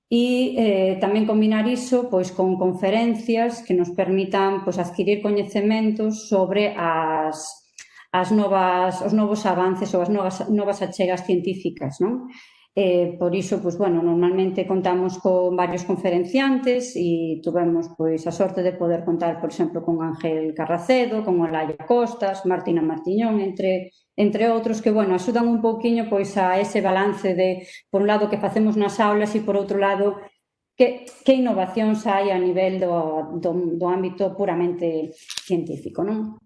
e tamén combinar iso pois con conferencias que nos permitan pois adquirir coñecementos sobre os novos avances ou as novas achegas científicas, non? Por iso, pois, bueno, normalmente contamos con varios conferenciantes e tuvemos pois a sorte de poder contar, por exemplo, con Ángel Carracedo, con Olaya Costas, Martina Martiñón, entre outros que, bueno, axudan un pouquiño pois a ese balance de, por un lado, que facemos nas aulas e, por outro lado, que innovacións hai a nivel do ámbito puramente científico, non?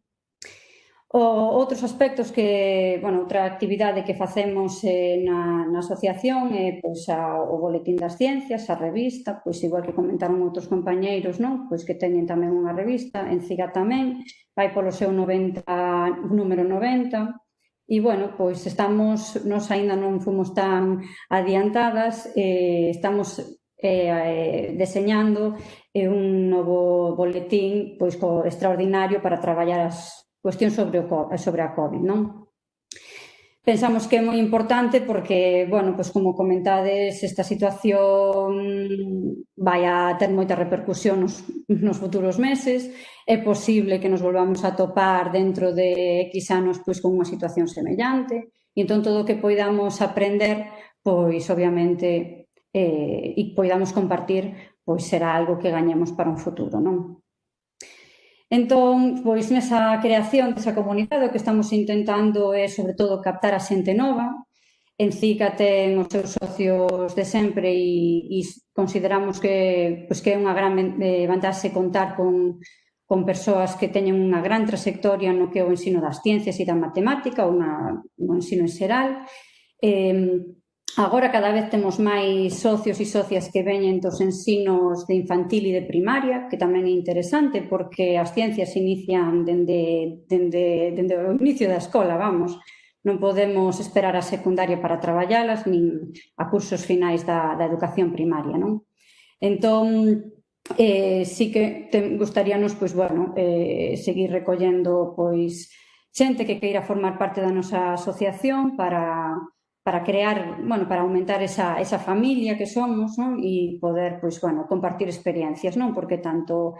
Outros aspectos que, bueno, outra actividade que facemos na asociación é o Boletín das Ciencias, a revista, pois igual que comentaron outros compañeiros, non? Pois que teñen tamén unha revista, en CIGA tamén, vai polo seu número 90, e, bueno, pois nos aínda non fomos tan adiantadas, estamos deseñando un novo boletín pois extraordinario para traballar as cuestións sobre a COVID, non? Pensamos que é moi importante porque, bueno, pois como comentades, esta situación vai a ter moita repercusión nos futuros meses. É posible que nos volvamos a topar dentro de X anos pois con unha situación semellante. E entón todo o que poidamos aprender, pois obviamente, e poidamos compartir, pois será algo que gañemos para un futuro, non? Entón, pois nesa creación desa comunidade o que estamos intentando é, sobre todo, captar a xente nova. En CICA ten os seus socios de sempre e consideramos que é unha gran vantaxe contar con persoas que teñen unha gran trayectoria no que é o ensino das ciencias e da matemática ou no ensino en xeral. Agora cada vez temos máis socios e socias que veñen dos ensinos de infantil e de primaria, que tamén é interesante porque as ciencias inician dende o inicio da escola, vamos. Non podemos esperar a secundaria para traballalas, nin a cursos finais da educación primaria, non? Entón, sí que gustaríanos, pois, bueno, seguir recollendo, pois, xente que queira formar parte da nosa asociación para crear, bueno, para aumentar esa familia que somos, non? E poder, pois, bueno, compartir experiencias, non? Porque tanto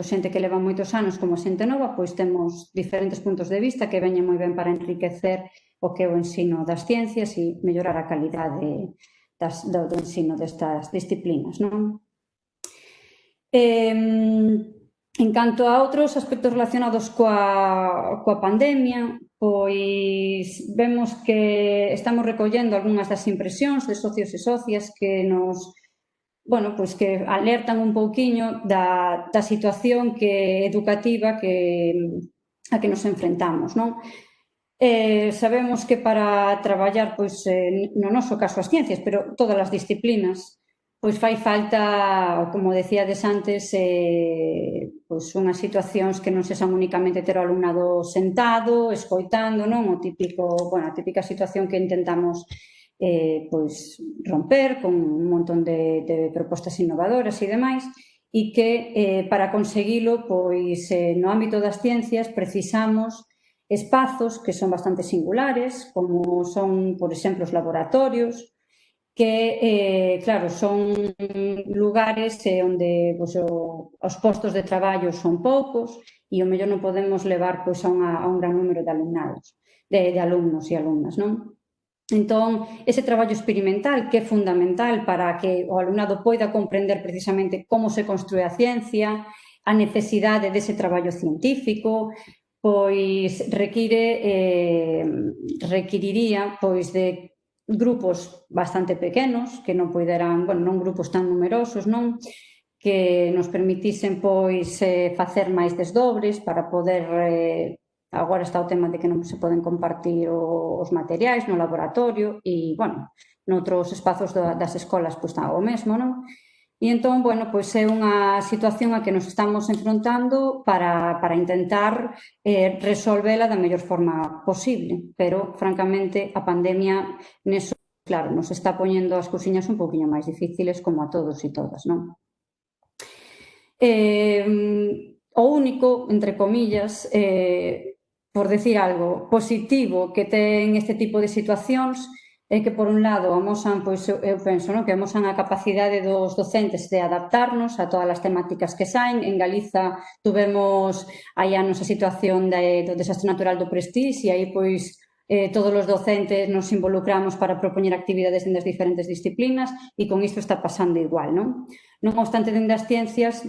xente que leva moitos anos como xente nova, pois temos diferentes puntos de vista que veñen moi ben para enriquecer o que é o ensino das ciencias e mellorar a calidade do ensino destas disciplinas, non? En canto a outros aspectos relacionados coa pandemia, pois vemos que estamos recollendo algunhas das impresións de socios e socias que nos, bueno, pois que alertan un pouquiño da situación educativa a que nos enfrentamos, non? Sabemos que para traballar, pois, no noso caso as ciencias, pero todas as disciplinas, pois fai falta, como decíades antes, pois unhas situacións que non sexan únicamente ter o alumnado sentado, escoitando, non? A típica situación que intentamos pois romper con un montón de propostas innovadoras e demais, e que para conseguilo, pois no ámbito das ciencias precisamos espazos que son bastante singulares, como son, por exemplo, os laboratorios, que, claro, son lugares onde os postos de traballo son poucos e o mellor non podemos levar a un gran número de alumnos e alumnas, non? Entón, ese traballo experimental que é fundamental para que o alumnado poida comprender precisamente como se construe a ciencia, a necesidade dese traballo científico, pois requiriría de grupos bastante pequenos, que non poideran, bueno, non grupos tan numerosos, non? Que nos permitisen, pois, facer máis desdobres para poder, agora está o tema de que non se poden compartir os materiais no laboratorio e, bueno, noutros espazos das escolas, pois, está o mesmo, non? E entón, bueno, pois é unha situación a que nos estamos enfrontando para intentar resolvela da mellor forma posible, pero, francamente, a pandemia neso, claro, nos está poñendo as cousiñas un pouquiño máis difíciles como a todos e todas, non? O único, entre comillas, por decir algo positivo que ten este tipo de situacións é que, por un lado, amosan, pois eu penso, que amosan a capacidade dos docentes de adaptarnos a todas as temáticas que saen. En Galiza tuvemos hai anos a situación do desastre natural do Prestige e aí, pois, todos os docentes nos involucramos para propoñer actividades dende as diferentes disciplinas e con isto está pasando igual, non? Non obstante, dende as ciencias,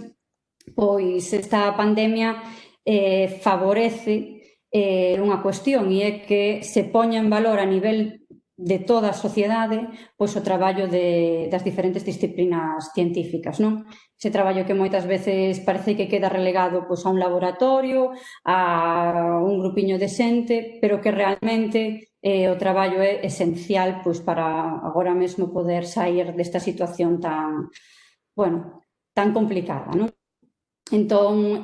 pois esta pandemia favorece unha cuestión e é que se poña en valor a nivel de toda a sociedade pois o traballo das diferentes disciplinas científicas, non? Ese traballo que moitas veces parece que queda relegado pois a un laboratorio, a un grupiño de xente, pero que realmente o traballo é esencial pois para agora mesmo poder sair desta situación tan, bueno, tan complicada, non? Entón,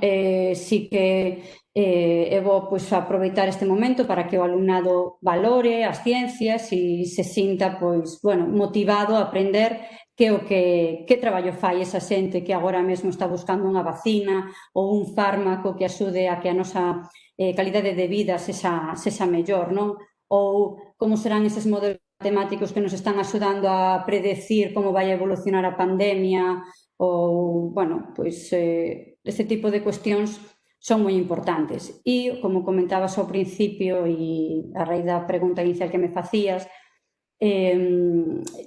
sí que é bo pois, aproveitar este momento para que o alumnado valore as ciencias e se sinta pois, bueno, motivado a aprender que traballo fai esa xente que agora mesmo está buscando unha vacina ou un fármaco que axude a que a nosa calidade de vida sexa mellor, non? Ou como serán eses modelos matemáticos que nos están axudando a predecir como vai evolucionar a pandemia ou, bueno, pois ese tipo de cuestións son moi importantes. E, como comentabas ao principio e a raíz da pregunta inicial que me facías,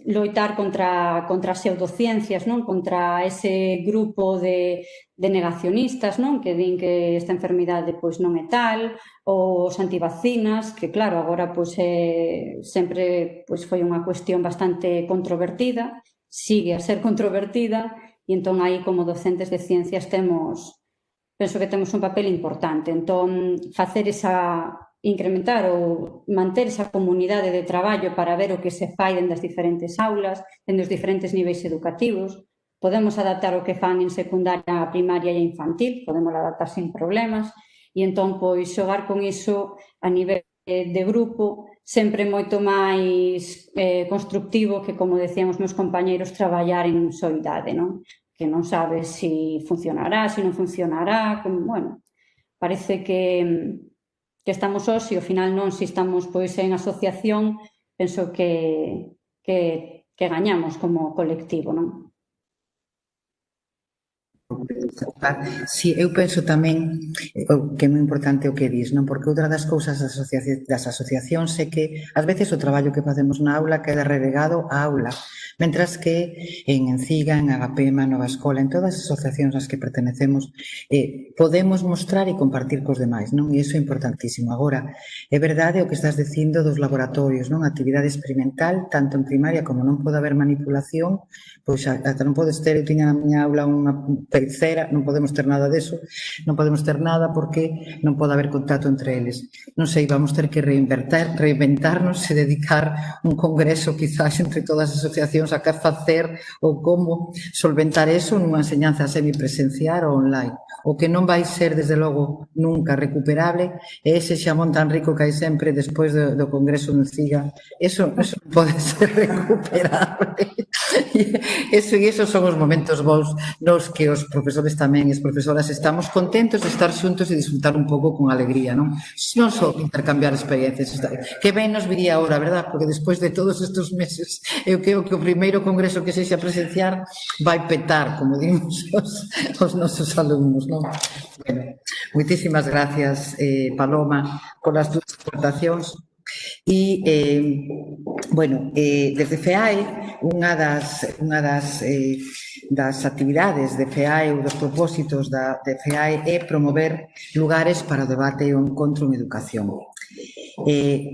loitar contra as pseudociencias, non? Contra ese grupo de negacionistas, non? Que din que esta enfermidade pois non é tal, ou os antivacinas, que claro, agora pois sempre pois foi unha cuestión bastante controvertida, sigue a ser controvertida, e entón aí como docentes de ciencias penso que temos un papel importante. Entón, incrementar ou manter esa comunidade de traballo para ver o que se fai dende as diferentes aulas, dende os diferentes niveis educativos. Podemos adaptar o que fan en secundaria, primaria e infantil, podemos adaptar sin problemas, e entón, pois, xogar con iso a nivel de grupo sempre moito máis constructivo que, como decíamos meus compañeiros, traballar en soidade, non? Que non sabes se funcionará, se non funcionará, bueno, parece que estamos sós e ao final non, se estamos pois en asociación, penso que gañamos como colectivo, non? Si, eu penso tamén que é moi importante o que dis, non? Porque outra das cousas das asociacións é que ás veces o traballo que facemos na aula queda relegado á aula, mentras que en Enciga, en Agapema, Nova Escola, en todas as asociacións ás que pertenecemos, podemos mostrar e compartir cos demais, non? E iso é importantísimo. Agora, é verdade o que estás dicindo dos laboratorios, non? Actividade experimental, tanto en primaria como non pode haber manipulación, pois ata non podes ter, eu tiña na miña aula unha terceira, non podemos ter nada deso, non podemos ter nada porque non pode haber contacto entre eles. Non sei, vamos ter que reinventarnos e dedicar un congreso quizás entre todas as asociacións a que facer ou como solventar eso nunha enseñanza semipresencial ou online. O que non vai ser, desde logo, nunca recuperable é ese xamón tan rico que hai sempre despois do congreso de Enciga. Eso non pode ser recuperable. E esos son os momentos bons nos que os profesores tamén e as profesoras estamos contentos de estar xuntos e disfrutar un pouco con alegría, non? Non só intercambiar experiencias. Que ben nos viría ahora, verdad? Porque despois de todos estes meses, eu creo que o primeiro congreso que sexa presenciar vai petar, como dimos os nosos alumnos, non? Bueno, moitísimas gracias, Paloma, polas túas aportacións. E, bueno, desde FEAE, unha das actividades de FEAE ou dos propósitos de FEAE é promover lugares para o debate e o encontro en educación.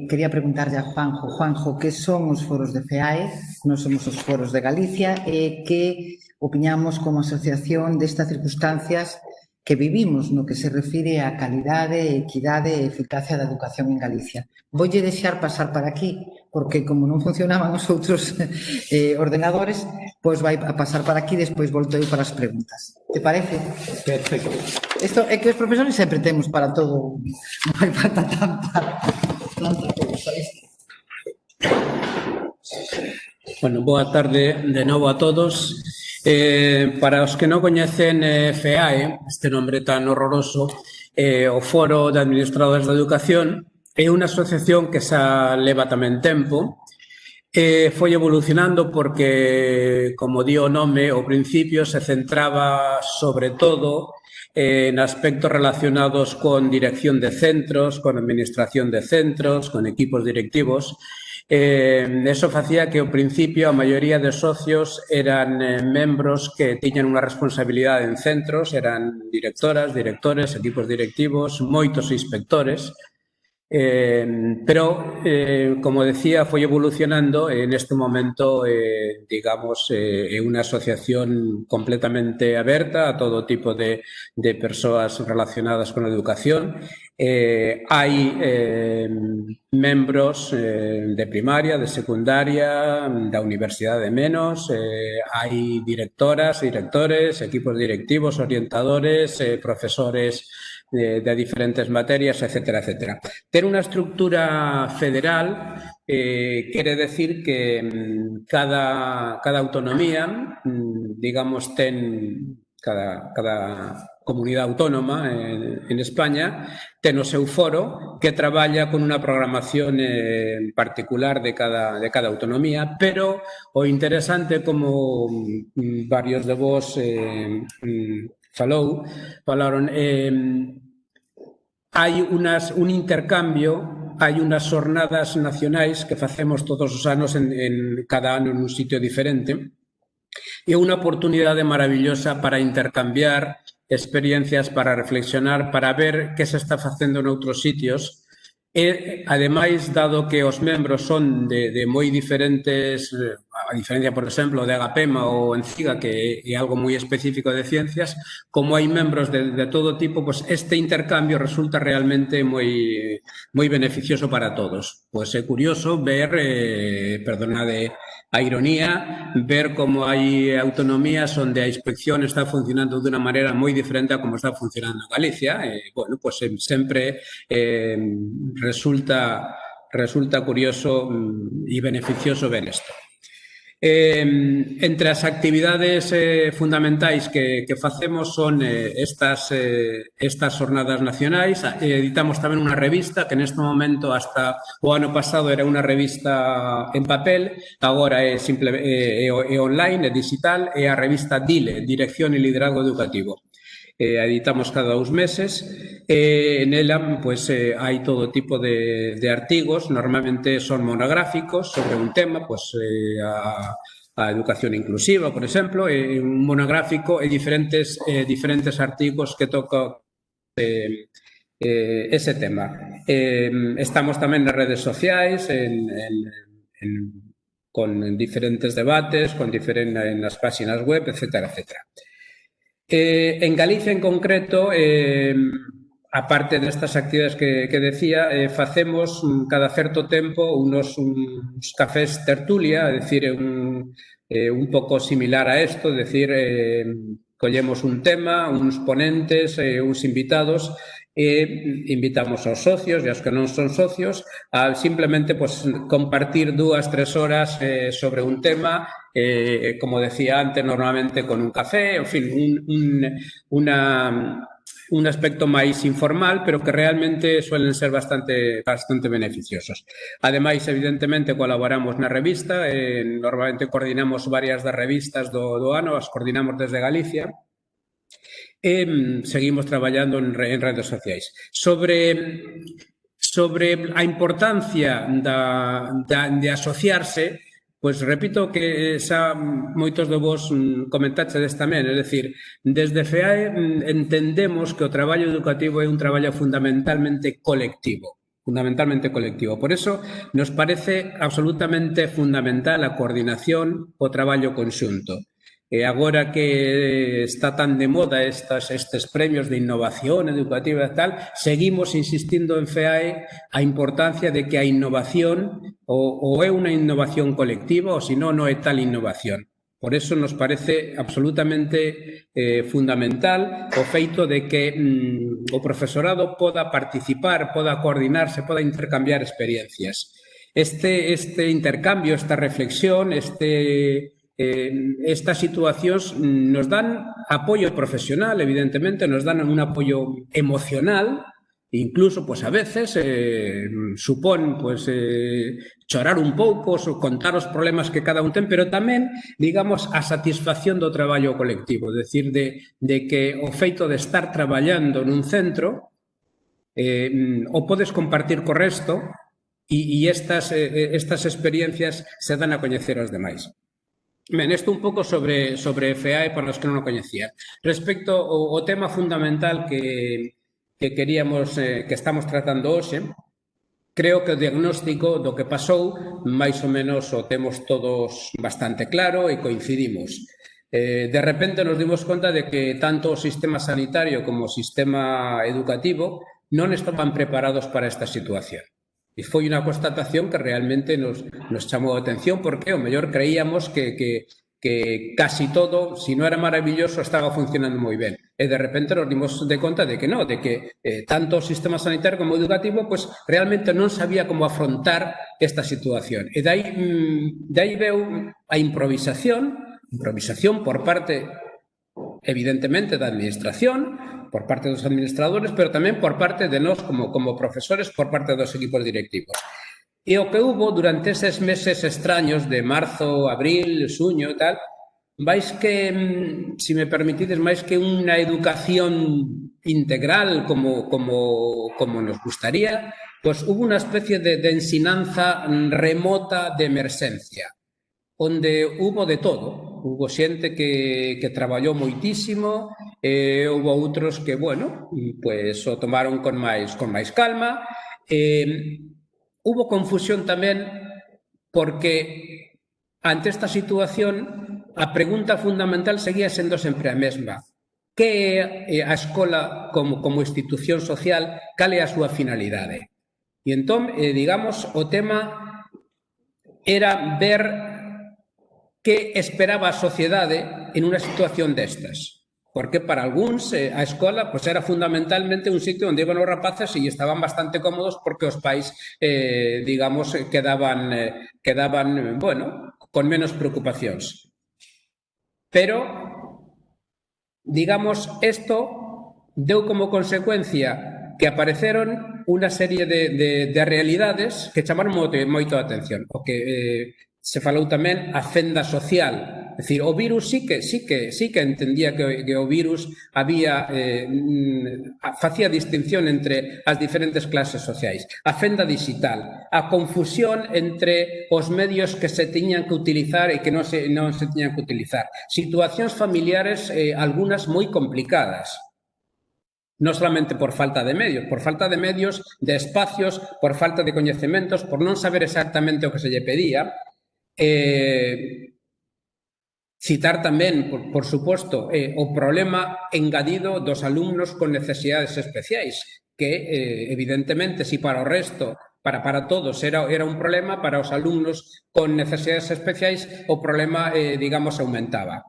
Quería preguntarlle a Juanjo, que son os foros de FEAE? Nós somos os foros de Galicia e que opinamos como asociación destas circunstancias que vivimos no que se refire á calidade, equidade e eficacia da educación en Galicia. Voulle deixar pasar para aquí, porque como non funcionaban os outros ordenadores, pois vai a pasar para aquí e despois volto eu para as preguntas. Te parece? Perfecto. Isto é que os profesores sempre temos para todo, non hai falta tanta cousa. Bueno, boa tarde de novo a todos. Para os que non coñecen FEAE, este nombre tan horroroso, o Foro de Administradores da Educación é unha asociación que xa leva tamén tempo, foi evolucionando porque, como di o nome, ao principio se centraba sobre todo en aspectos relacionados con dirección de centros, con administración de centros, con equipos directivos. Eso facía que ao principio a maioría de socios eran membros que tiñan unha responsabilidade en centros, eran directoras, directores, equipos directivos, moitos inspectores. Pero, como decía, foi evolucionando e neste momento, digamos, é unha asociación completamente aberta a todo tipo de persoas relacionadas con a educación. Hai membros de primaria, de secundaria, da universidade menos, hai directoras, directores, equipos directivos, orientadores, profesores de diferentes materias, etcétera, etcétera. Ter unha estructura federal quere decir que cada autonomía, digamos, ten cada comunidade autónoma en España ten o seu foro que traballa con unha programación particular de cada autonomía, pero o interesante, como varios de vos falaron, hai un intercambio, hai unhas xornadas nacionais que facemos todos os anos en cada ano nun sitio diferente. É unha oportunidade maravillosa para intercambiar experiencias, para reflexionar, para ver que se está facendo noutros sitios. E, ademais, dado que os membros son de moi diferentes, a diferencia, por exemplo, de Agapema ou Enciga, que é algo moi específico de ciencias, como hai membros de todo tipo, pues este intercambio resulta realmente moi beneficioso para todos. Pues é curioso ver, perdonade a ironía, ver como hai autonomías onde a inspección está funcionando de unha maneira moi diferente a como está funcionando en Galicia. Bueno, pues sempre resulta curioso e beneficioso ver isto. Entre as actividades fundamentais que facemos son estas xornadas nacionais. Editamos tamén unha revista que neste momento, hasta o ano pasado, era unha revista en papel, agora é online, é digital, é a revista DILE, Dirección e Liderazgo Educativo. Editamos cada 2 meses. Nela, pues, hai todo tipo de artigos, normalmente son monográficos sobre un tema, pues, a educación inclusiva, por exemplo, un monográfico e diferentes artigos que toca ese tema. Estamos tamén nas redes sociais, con diferentes debates, nas páxinas web, etcétera, etcétera. En Galicia, en concreto, aparte destas actividades que decía, facemos cada certo tempo uns cafés tertulia, é dicir, un pouco similar a isto, é dicir, collemos un tema, uns ponentes, uns invitados, e invitamos aos socios e aos que non son socios a simplemente, pues, compartir 2-3 horas sobre un tema, como decía antes, normalmente con un café, en fin, un aspecto máis informal, pero que realmente suelen ser bastante beneficiosos. Ademais, evidentemente, colaboramos na revista, normalmente coordinamos varias das revistas do ano, as coordinamos desde Galicia, e seguimos traballando en redes sociais. Sobre a importancia de asociarse, pois repito que xa moitos de vos comentaxedes tamén, é dicir, desde FEAE entendemos que o traballo educativo é un traballo fundamentalmente colectivo. Por eso nos parece absolutamente fundamental a coordinación, o traballo conxunto. E agora que está tan de moda estes premios de innovación educativa e tal, seguimos insistindo en FEAE a importancia de que a innovación ou é unha innovación colectiva ou, se non, non é tal innovación. Por eso nos parece absolutamente fundamental o feito de que o profesorado poda participar, poda coordinarse, poda intercambiar experiencias. Este intercambio, esta reflexión, estas situacións nos dan apoio profesional, evidentemente, nos dan un apoio emocional, incluso, pues, a veces supón, pues, chorar un pouco, contar os problemas que cada un ten, pero tamén, digamos, a satisfacción do traballo colectivo, é dicir, de que o feito de estar traballando nun centro o podes compartir co resto e estas experiencias se dan a coñecer aos demais. Ben, isto un pouco sobre FEAE para os que non o coñecían. Respecto ao tema fundamental que queríamos, que estamos tratando hoxe, creo que o diagnóstico do que pasou máis ou menos o temos todos bastante claro e coincidimos. De repente nos dimos conta de que tanto o sistema sanitario como o sistema educativo non estaban preparados para esta situación. E foi unha constatación que realmente nos chamou a atención porque o mellor creíamos que casi todo, si non era maravilloso, estaba funcionando moi ben. E de repente nos dimos de conta de que non, de que tanto o sistema sanitario como o educativo pues, realmente non sabía como afrontar esta situación. E dai veu a improvisación por parte, evidentemente, da administración, por parte dos administradores, pero tamén por parte de nós como profesores, por parte dos equipos directivos. E o que hubo durante eses meses extraños de marzo, abril, xuño e tal, vais que, si me permitides, máis que unha educación integral como nos gustaría, pues hubo unha especie de ensinanza remota de emerxencia, onde hubo de todo. Hubo xente que traballou moitísimo, houve outros que, bueno, pues o tomaron con máis calma. Hubo confusión tamén porque ante esta situación a pregunta fundamental seguía sendo sempre a mesma. Que é a escola como institución social, cal é a súa finalidade? E entón, digamos, o tema era ver que esperaba a sociedade en unha situación destas. Porque para algúns a escola pues, era fundamentalmente un sitio onde iban os rapaces e estaban bastante cómodos porque os pais, digamos, quedaban, bueno, con menos preocupacións. Pero, digamos, isto deu como consecuencia que apareceron unha serie de realidades que chamaron moito a atención. O que se falou tamén a fenda social. É dicir, o virus sí que entendía que o virus facía distinción entre as diferentes clases sociais. A fenda digital, a confusión entre os medios que se tiñan que utilizar e que non se tiñan que utilizar. Situacións familiares, algunhas moi complicadas. Non solamente por falta de medios, de espacios, por falta de coñecementos, por non saber exactamente o que se lle pedía. Citar tamén, por suposto, o problema engadido dos alumnos con necesidades especiais, que evidentemente, si para o resto, para todos era un problema, para os alumnos con necesidades especiais o problema, digamos, aumentaba.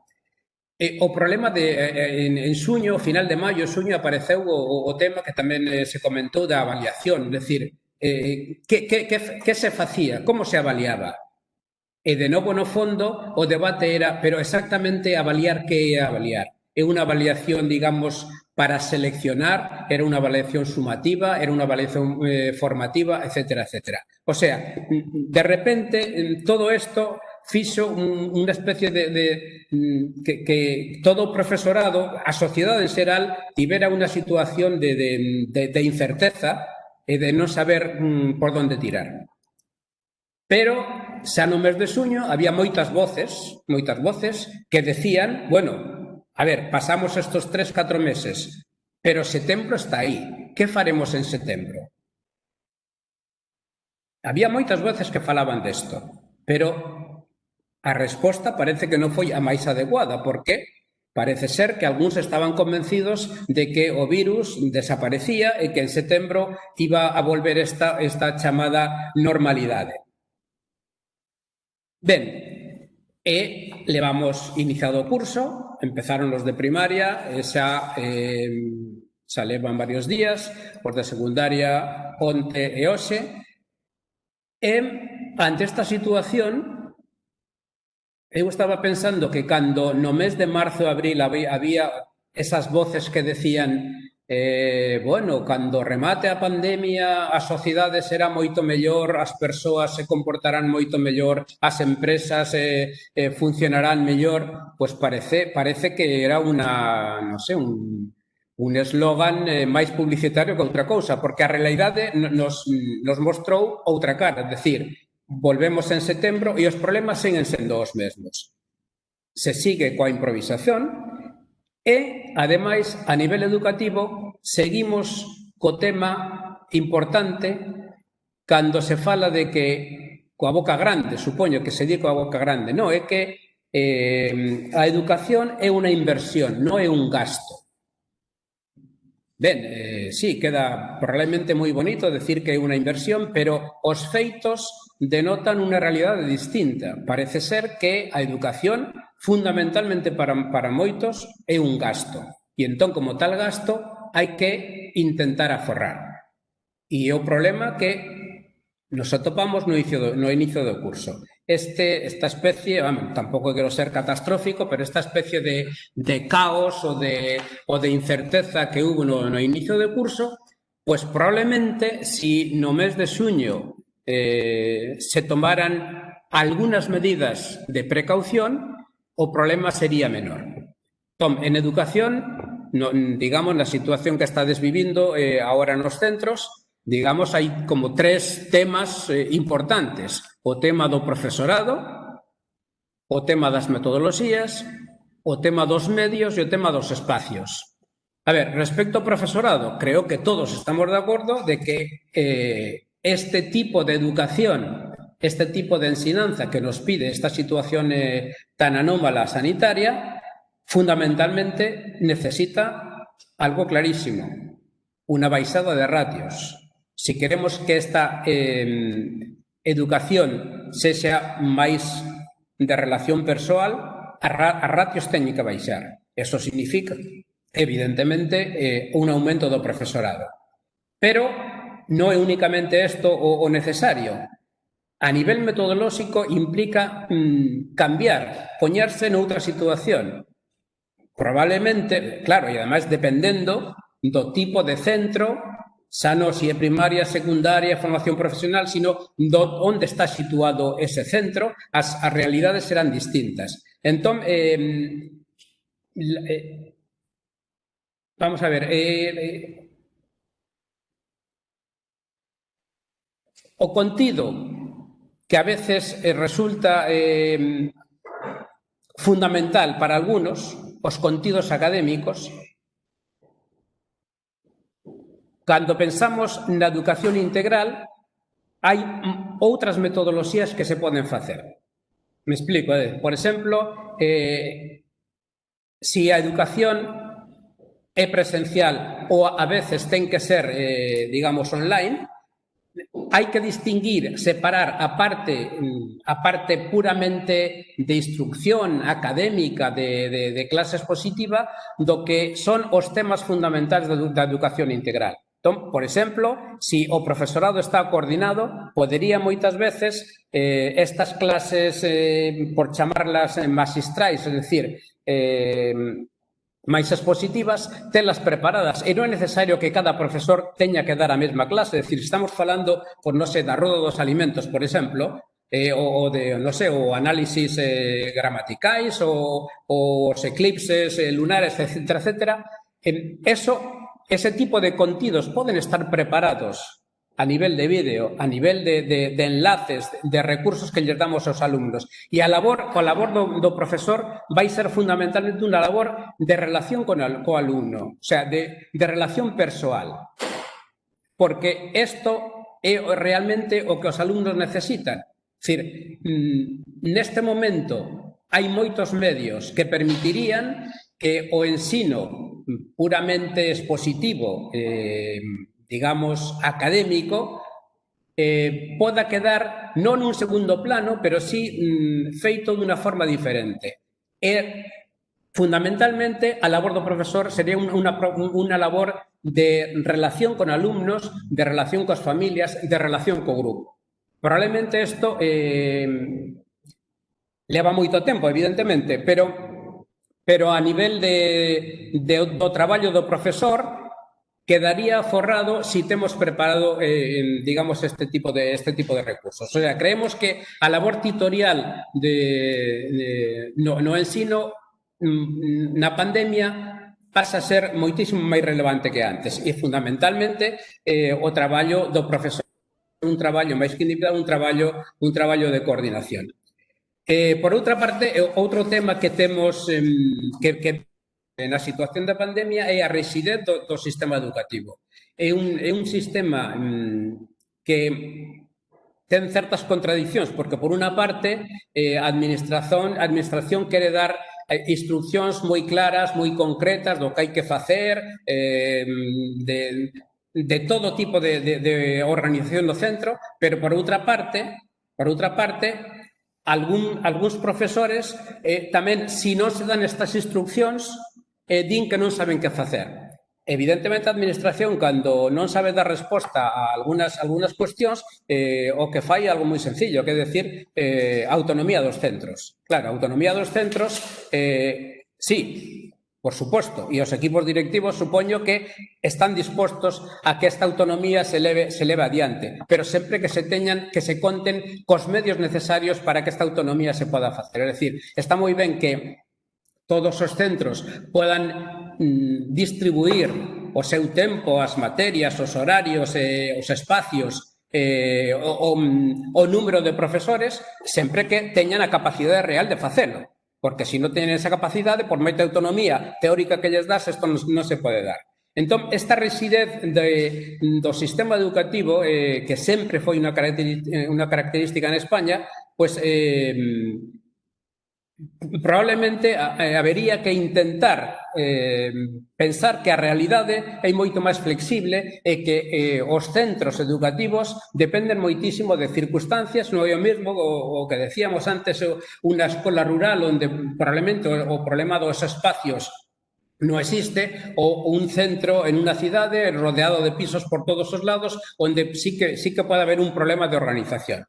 O problema en xuño, final de maio, xuño, apareceu o tema que tamén se comentou da avaliación, é dicir, que se facía, como se avaliaba? E de novo, no fondo, o debate era, pero exactamente avaliar que é avaliar. É unha avaliación, digamos, para seleccionar, era unha avaliación sumativa, era unha avaliación formativa, etcétera, etcétera. O sea, de repente, todo isto fixo unha especie de que todo o profesorado, a sociedade en xeral, tivera unha situación de incerteza e de non saber por onde tirar. Pero xa no mes de xuño había moitas voces que decían, bueno, a ver, pasamos estos 3-4 meses, pero setembro está aí. Que faremos en setembro? Había moitas voces que falaban desto, pero a resposta parece que non foi a máis adecuada, porque parece ser que algúns estaban convencidos de que o virus desaparecía e que en setembro iba a volver esta chamada normalidade. Ben, levamos iniciado o curso, empezaron os de primaria, xa levan varios días, os de secundaria onte e hoxe, e ante esta situación eu estaba pensando que cando no mes de marzo e abril había esas voces que decían bueno, cando remate a pandemia a sociedade será moito mellor, as persoas se comportarán moito mellor, as empresas funcionarán mellor, pois parece que era non sei, un eslogan máis publicitario que outra cousa, porque a realidade nos mostrou outra cara, é dicir, volvemos en setembro e os problemas seguen sendo os mesmos. Se sigue coa improvisación e, ademais, a nivel educativo, seguimos co tema importante cando se fala de que coa boca grande, supoño que se di coa boca grande, non, é que a educación é unha inversión, non é un gasto. Ben, sí, queda probablemente moi bonito decir que é unha inversión, pero os feitos denotan unha realidade distinta. Parece ser que a educación, fundamentalmente para moitos, é un gasto. E entón, como tal gasto, hai que intentar aforrar. E o problema que nos atopamos no inicio do curso. Esta especie, tampouco quero ser catastrófico, pero esta especie de caos ou de incerteza que hubo no inicio do curso, pois probablemente, si no mes de xuño se tomaran algunhas medidas de precaución, o problema sería menor. Tom, en educación, digamos, na situación que estades vivindo agora nos centros, digamos, hai como 3 temas importantes. O tema do profesorado, o tema das metodoloxías, o tema dos medios e o tema dos espacios. A ver, respecto ao profesorado, creo que todos estamos de acordo de que este tipo de educación, este tipo de ensinanza que nos pide esta situación tan anómala sanitaria, fundamentalmente necesita algo clarísimo, unha baixada de ratios. Si queremos que esta educación sexa máis de relación persoal, as ratios teñen que baixar. Eso significa, evidentemente, un aumento do profesorado. Pero non é únicamente isto o necesario. A nivel metodolóxico implica cambiar, poñerse noutra situación. Probablemente, claro, e ademais dependendo do tipo de centro, xa non se é primaria, secundaria, formación profesional, sino onde está situado ese centro, as realidades serán distintas. Entón, vamos a ver, o contido que a veces resulta fundamental para algunos, os contidos académicos, cando pensamos na educación integral, hai outras metodoloxías que se poden facer. Me explico. Por exemplo, se a educación é presencial ou a veces ten que ser, digamos, online, hai que distinguir, separar a parte puramente de instrucción académica de clase expositiva do que son os temas fundamentais da educación integral. Entón, por exemplo, se o profesorado está coordinado, podería moitas veces estas clases, por chamarlas magistrais, é dicir, máis expositivas, telas preparadas. E non é necesario que cada profesor teña que dar a mesma clase. É dicir, estamos falando, pois non sei, da roda dos alimentos, por exemplo, ou de, non sei, o análisis gramaticais, ou os eclipses lunares, etcétera, etcétera. Ese tipo de contidos poden estar preparados a nivel de vídeo, a nivel de enlaces, de recursos que lles damos aos alumnos. E a labor do profesor vai ser fundamentalmente unha labor de relación co alumno, o sea, de relación persoal. Porque isto é realmente o que os alumnos necesitan. É dicir, neste momento hai moitos medios que permitirían que o ensino puramente expositivo, digamos, académico, poda quedar non nun segundo plano, pero sí feito dunha forma diferente. Fundamentalmente, a labor do profesor sería unha labor de relación con alumnos, de relación coas familias, de relación co grupo. Probablemente isto leva moito tempo, evidentemente, pero a nivel do traballo do profesor quedaría forrado si temos preparado, digamos, este tipo de recursos. O sea, creemos que a labor tutorial no ensino na pandemia pasa a ser moitísimo máis relevante que antes e, fundamentalmente, o traballo do profesor un traballo máis que individual, un traballo de coordinación. Por outra parte, outro tema que temos que na situación da pandemia é a rigidez do sistema educativo. É un sistema que ten certas contradicións, porque por unha parte a administración quere dar instruccións moi claras, moi concretas do que hai que facer, de todo tipo de organización do centro, pero por outra parte, algúns profesores tamén, se non se dan estas instruccións, din que non saben que facer. Evidentemente, a administración, cando non sabe dar resposta a algunhas cuestións, o que fai é algo moi sencillo, que é dicir, autonomía dos centros. Claro, autonomía dos centros, sí, por suposto, e os equipos directivos supoño que están dispostos a que esta autonomía se leve adiante, pero sempre que se conten cos medios necesarios para que esta autonomía se poda facer. É dicir, está moi ben que todos os centros podan distribuir o seu tempo, as materias, os horarios, os espacios, o número de profesores, sempre que teñan a capacidade real de facelo. Porque se non teñen esa capacidade, por moita autonomía teórica que lles das, isto non se pode dar. Entón, esta rigidez do sistema educativo, que sempre foi unha característica en España, pois probablemente habería que intentar pensar que a realidade é moito máis flexible e que os centros educativos dependen moitísimo de circunstancias, non é o mesmo o que decíamos antes, unha escola rural onde probablemente o problema dos espacios non existe, ou un centro en unha cidade rodeado de pisos por todos os lados onde sí que pode haber un problema de organización.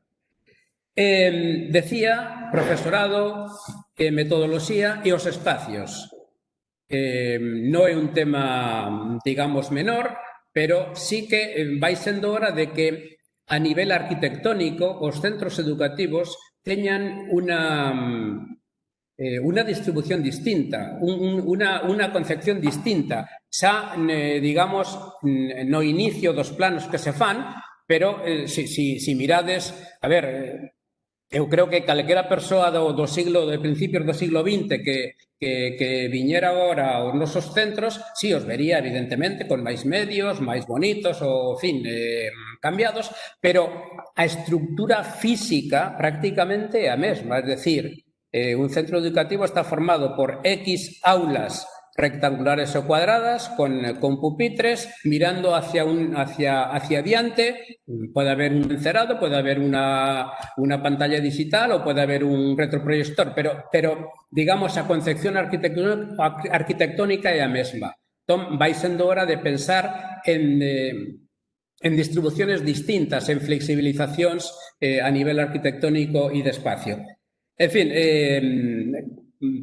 Decía profesorado, metodoloxía e os espacios. Non é un tema, digamos, menor, pero sí que vai sendo hora de que a nivel arquitectónico os centros educativos teñan unha distribución distinta, unha concepción distinta, xa, digamos, no inicio dos planos que se fan, pero se mirades, a ver, eu creo que calquera persoa do principios do siglo XX que viñera agora aos nosos centros, si os vería, evidentemente, con máis medios, máis bonitos, ou, en fin, cambiados, pero a estructura física prácticamente é a mesma, é dicir, un centro educativo está formado por X aulas rectangulares ou cuadradas, con pupitres, mirando hacia adiante. Pode haber un encerado, pode haber unha pantalla digital ou pode haber un retroproyector, pero digamos, a concepción arquitectónica é a mesma. Entón, vai sendo hora de pensar en distribuciones distintas, en flexibilizacións a nivel arquitectónico e de espacio. En fin,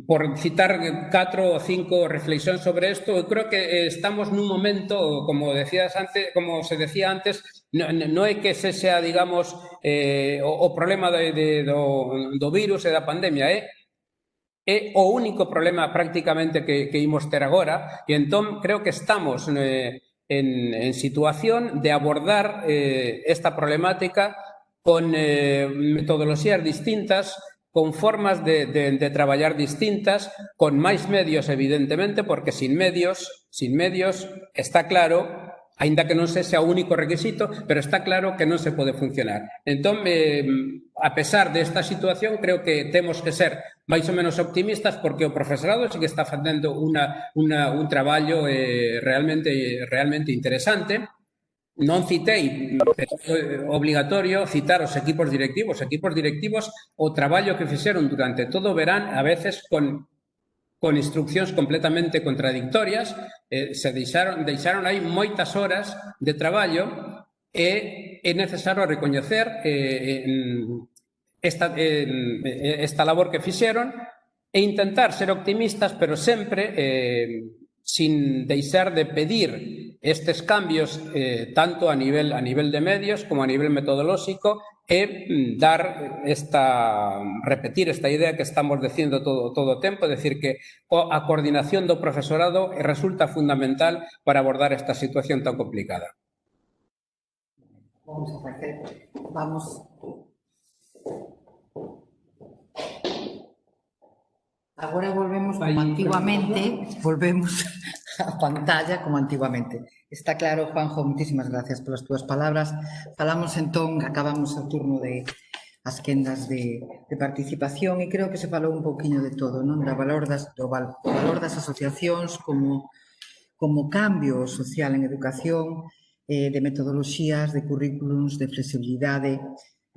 por citar 4 ou 5 reflexións sobre isto, eu creo que estamos nun momento, como se decía antes, non é que sexa, digamos, o problema do virus e da pandemia, é o único problema prácticamente que imos ter agora, e entón creo que estamos en situación de abordar esta problemática con metodoloxías distintas, con formas de traballar distintas, con máis medios, evidentemente, porque sin medios está claro, aínda que non sexa o único requisito, pero está claro que non se pode funcionar. Entón, a pesar desta situación, creo que temos que ser máis ou menos optimistas, porque o profesorado sí que está facendo un traballo realmente interesante. Non citei, pero é obligatorio citar os equipos directivos. Os equipos directivos, o traballo que fixeron durante todo o verán, a veces con instruccións completamente contradictorias, se deixaron aí moitas horas de traballo, e é necesario recoñecer esta labor que fixeron e intentar ser optimistas, pero sempre sin deixar de pedir estes cambios tanto a nivel de medios como a nivel metodolóxico, e repetir esta idea que estamos dicindo todo o tempo, é dicir, que a coordinación do profesorado resulta fundamental para abordar esta situación tan complicada. Agora volvemos como antiguamente, volvemos a pantalla como antiguamente. Está claro, Juanjo, moitísimas gracias polas túas palabras. Falamos entón, acabamos o turno de as quendas de participación e creo que se falou un pouquiño de todo, non? Do valor das asociacións como cambio social en educación, de metodoloxías, de currículums, de flexibilidade,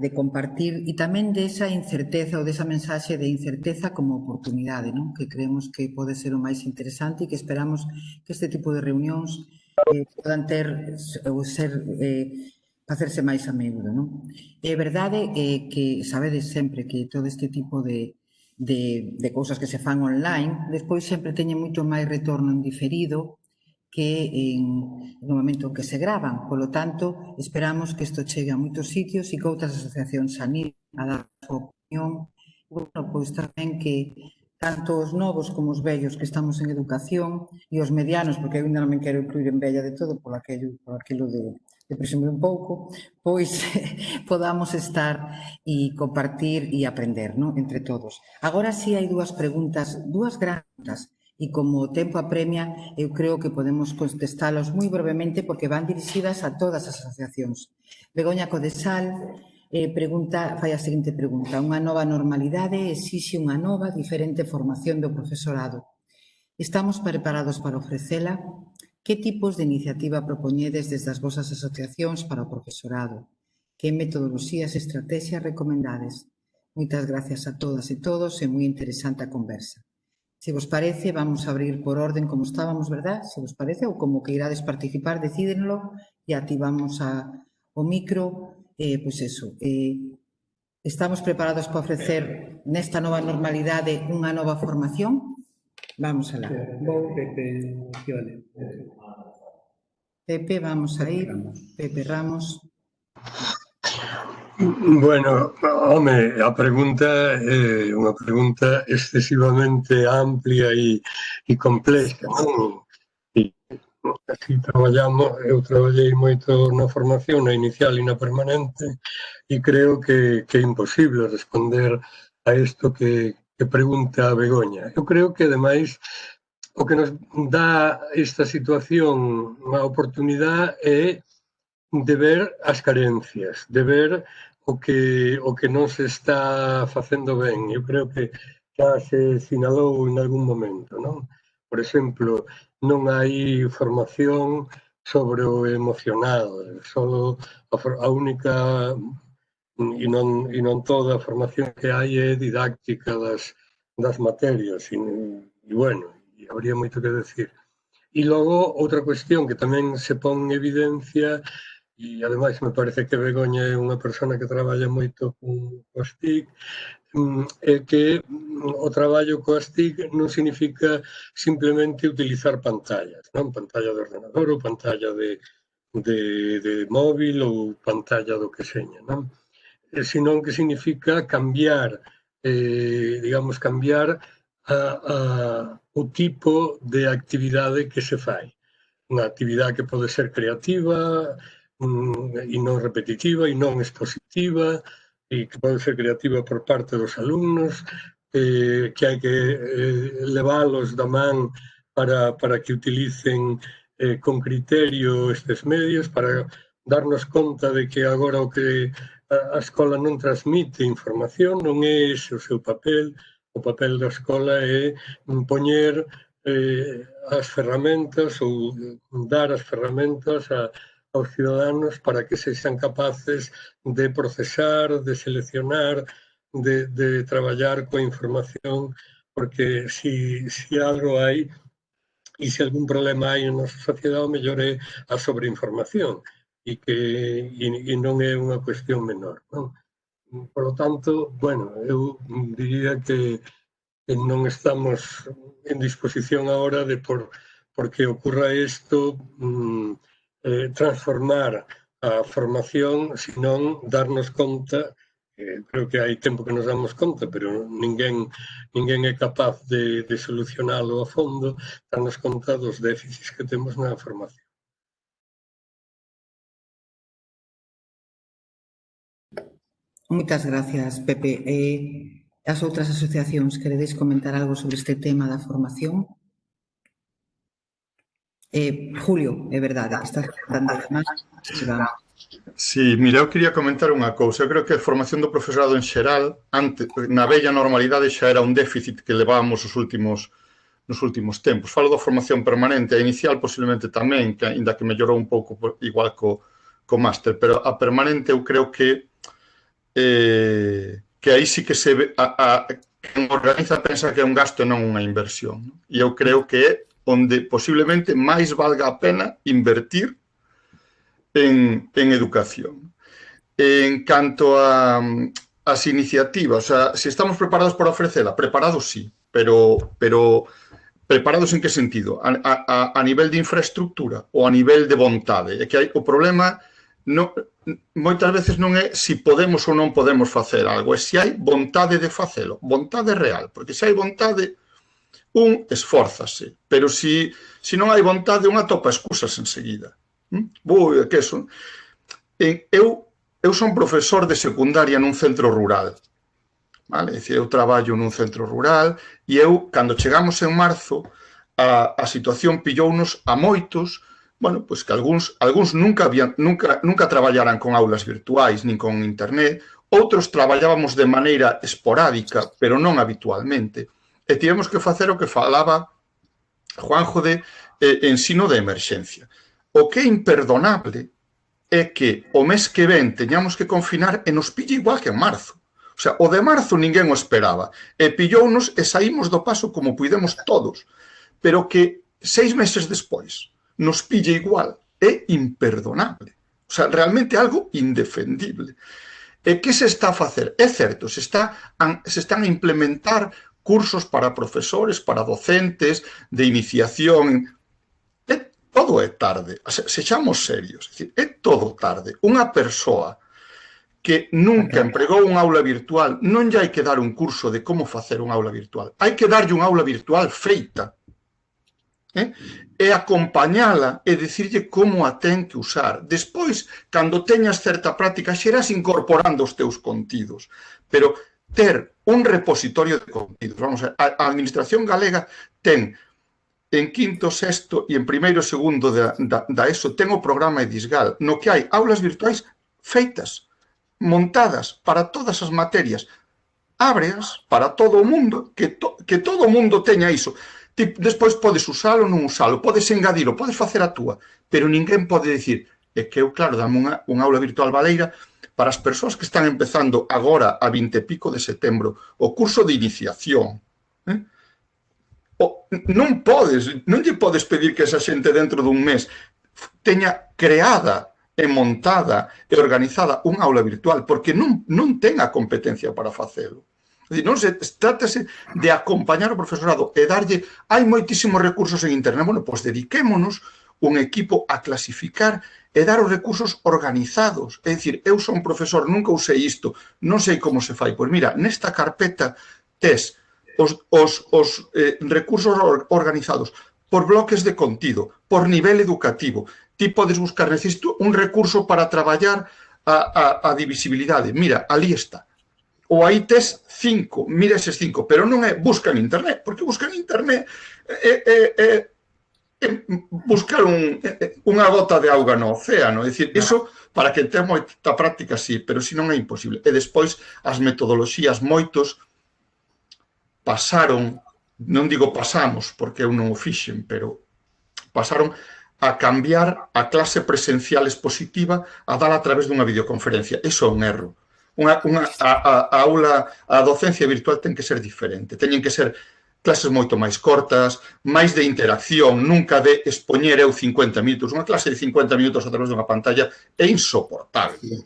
de compartir e tamén desa incerteza ou desa mensaxe de incerteza como oportunidade, non? Que creemos que pode ser o máis interesante e que esperamos que este tipo de reunións podan ter ou ser facerse máis a menudo, non? É verdade que sabedes sempre que todo este tipo de cousas que se fan online despois sempre teñen moito máis retorno en diferido que no momento en que se gravan. Polo tanto, esperamos que isto chegue a moitos sitios e que outras asociacións se animen a dar a súa opinión. Bueno, pois tamén que tanto os novos como os vellos que estamos en educación e os medianos, porque eu ainda non me quero incluir en vella de todo por aquilo de presumir un pouco, pois podamos estar e compartir e aprender, non? Entre todos. Agora sí hai dúas preguntas, dúas grandes, e como o tempo apremia, eu creo que podemos contestalos moi brevemente porque van dirixidas a todas as asociacións. Begoña Codesal fai a seguinte pregunta. Unha nova normalidade exixe unha nova, diferente formación do profesorado. Estamos preparados para ofrecela? Que tipos de iniciativa propoñedes desde as vosas asociacións para o profesorado? Que metodoloxías e estrategias recomendades? Moitas gracias a todas e todos e moi interesante a conversa. Se vos parece, vamos a abrir por orden como estábamos, verdad? Se vos parece, ou como que irades participar, decídenlo e activamos o micro. Pois eso, estamos preparados para ofrecer nesta nova normalidade unha nova formación? Vamos alá. Vou Pepe Cione. Pepe, vamos a ir. Pepe Ramos. Bueno, home, a pregunta é unha pregunta excesivamente amplia e complexa, non? E así eu traballei moito na formación, na inicial e na permanente, e creo que é imposible responder a isto que pregunta a Begoña. Eu creo que, ademais, o que nos dá esta situación a oportunidade é de ver as carencias, de ver o que non se está facendo ben. Eu creo que xa se sinalou en algún momento, non? Por exemplo, non hai formación sobre o emocional, só a única e non toda a formación que hai é didáctica das materias e bueno, habría moito que decir. E logo, outra cuestión que tamén se pon en evidencia, e ademais me parece que Begoña é unha persona que traballa moito coas TIC, é que o traballo coas TIC non significa simplemente utilizar pantallas, non? Pantalla de ordenador ou pantalla de móvil ou pantalla do que seña, non? Senón que significa cambiar, digamos, cambiar o tipo de actividade que se fai. Unha actividade que pode ser creativa e non repetitiva e non expositiva e que pode ser creativa por parte dos alumnos, que hai que leválos da man para que utilicen con criterio estes medios, para darnos conta de que agora o que a escola non transmite información, non é ese o seu papel. O papel da escola é poñer as ferramentas ou dar as ferramentas aos ciudadanos para que sexan capaces de procesar, de seleccionar, de traballar coa información, porque se algo hai e se algún problema hai na nosa sociedade, o mellor é a sobreinformación e non é unha cuestión menor, non? Por lo tanto, bueno, eu diría que non estamos en disposición agora de porque ocurra isto transformar a formación, senón darnos conta, creo que hai tempo que nos damos conta, pero ninguén é capaz de solucionalo a fondo, darnos conta dos déficits que temos na formación. Moitas gracias, Pepe. As outras asociacións, queredes comentar algo sobre este tema da formación? Julio, é verdade, que estás contando además, vamos. Sí, mira, eu quería comentar unha cousa. Eu creo que a formación do profesorado en xeral, na bella normalidade, xa era un déficit que levábamos nos últimos tempos. Falo da formación permanente, a inicial posiblemente tamén, que ainda que mellorou un pouco igual co máster, pero a permanente eu creo que aí sí que se ve, quen organiza pensa que é un gasto e non unha inversión. Non? E eu creo que é onde posiblemente máis valga a pena invertir en educación. En canto as iniciativas, o sea, se estamos preparados para ofrecela, preparados sí, pero preparados en que sentido? A nivel de infraestructura ou a nivel de vontade? É que o problema moitas veces non é se podemos ou non podemos facer algo, é se hai vontade de facelo, vontade real, porque se hai vontade, esfórzase, pero se non hai vontade, atopa excusas enseguida. Que son? Eu son profesor de secundaria nun centro rural. Vale? É dicir, eu traballo nun centro rural e cando chegamos en marzo, a situación pillounos a moitos, bueno, pois que algúns nunca traballaran con aulas virtuais nin con internet, outros traballábamos de maneira esporádica, pero non habitualmente. E tivemos que facer o que falaba Juanjo de ensino de emerxencia. O que é imperdonable é que o mes que ven teñamos que confinar e nos pille igual que en marzo. O sea, o de marzo ninguén o esperaba. E pillounos e saímos do paso como puidemos todos. Pero que 6 meses despois nos pille igual é imperdonable. O sea, realmente algo indefendible. E que se está a facer? É certo, se están a implementar cursos para profesores, para docentes, de iniciación. Todo é tarde, sexamos serios, é todo tarde. Unha persoa que nunca empregou unha aula virtual non lle hai que dar un curso de como facer unha aula virtual, hai que darlle unha aula virtual feita e acompañala e dicirlle como a ten que usar. Despois, cando teñas certa práctica, xerás incorporando os teus contidos, pero ter un repositorio de contidos. Vamos a administración galega ten en quinto, sexto e en primeiro e segundo da ESO ten o programa Edisgal, no que hai aulas virtuais feitas, montadas para todas as materias, ábreas para todo o mundo, que todo o mundo teña iso. Despois podes usalo ou non usalo, podes engadilo, podes facer a túa, pero ninguén pode dicir, é que eu, claro, dame unha aula virtual baleira para as persoas que están empezando agora a 20 e pico de setembro o curso de iniciación, non lle podes pedir que esa xente dentro dun mes teña creada e montada e organizada unha aula virtual, porque non ten a competencia para facelo. Non se trátase de acompañar o profesorado e darlle, hai moitísimos recursos en internet, bueno, pois dediquémonos un equipo a clasificar e dar os recursos organizados. É dicir, eu son profesor, nunca usei isto, non sei como se fai. Pois mira, nesta carpeta tes os recursos organizados por bloques de contido, por nivel educativo. Ti podes buscar, necesito un recurso para traballar a divisibilidade. Mira, ali está. Ou aí tes 5, mira eses 5, pero non é busca en internet, porque buscar en internet é buscar unha gota de auga no océano. É dicir, iso para que ten moita práctica, sí, pero si non é imposible. E despois as metodoloxías, moitos pasaron, non digo pasamos, porque eu non o fixen, pero pasaron a cambiar a clase presencial expositiva a dala a través dunha videoconferencia. Iso é un erro. A docencia virtual ten que ser diferente. Teñen que ser clases moito máis cortas, máis de interacción, nunca de expoñer eu 50 minutos. Unha clase de 50 minutos a través dunha pantalla é insoportable.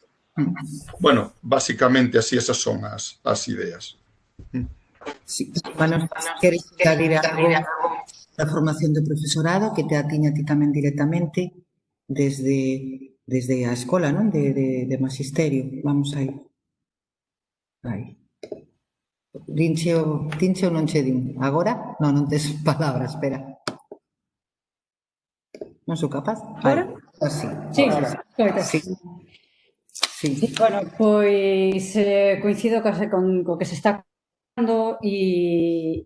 Bueno, basicamente así esas son as ideas. Sí, Manuel, queres añadir algo da formación do profesorado que te atiña a ti tamén directamente desde a escola, non? De magisterio. Vamos aí. Dinche ou non che din? Agora? Non tes palabra, espera. Non sou capaz? Agora? Sí. Bueno, pois coincido co que se está e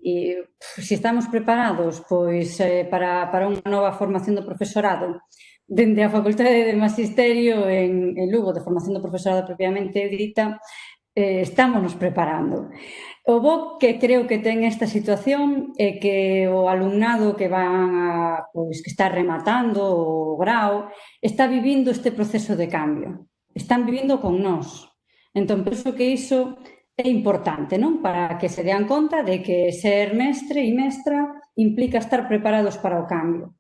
se estamos preparados pois para unha nova formación do profesorado dende a Facultade de Magisterio en Lugo, de formación do profesorado propiamente dita, estámonos preparando. O bo que creo que ten esta situación é que o alumnado que que está rematando o grao está vivindo este proceso de cambio. Están vivindo con nós. Entón, penso que iso é importante, non? Para que se dean conta de que ser mestre e mestra implica estar preparados para o cambio.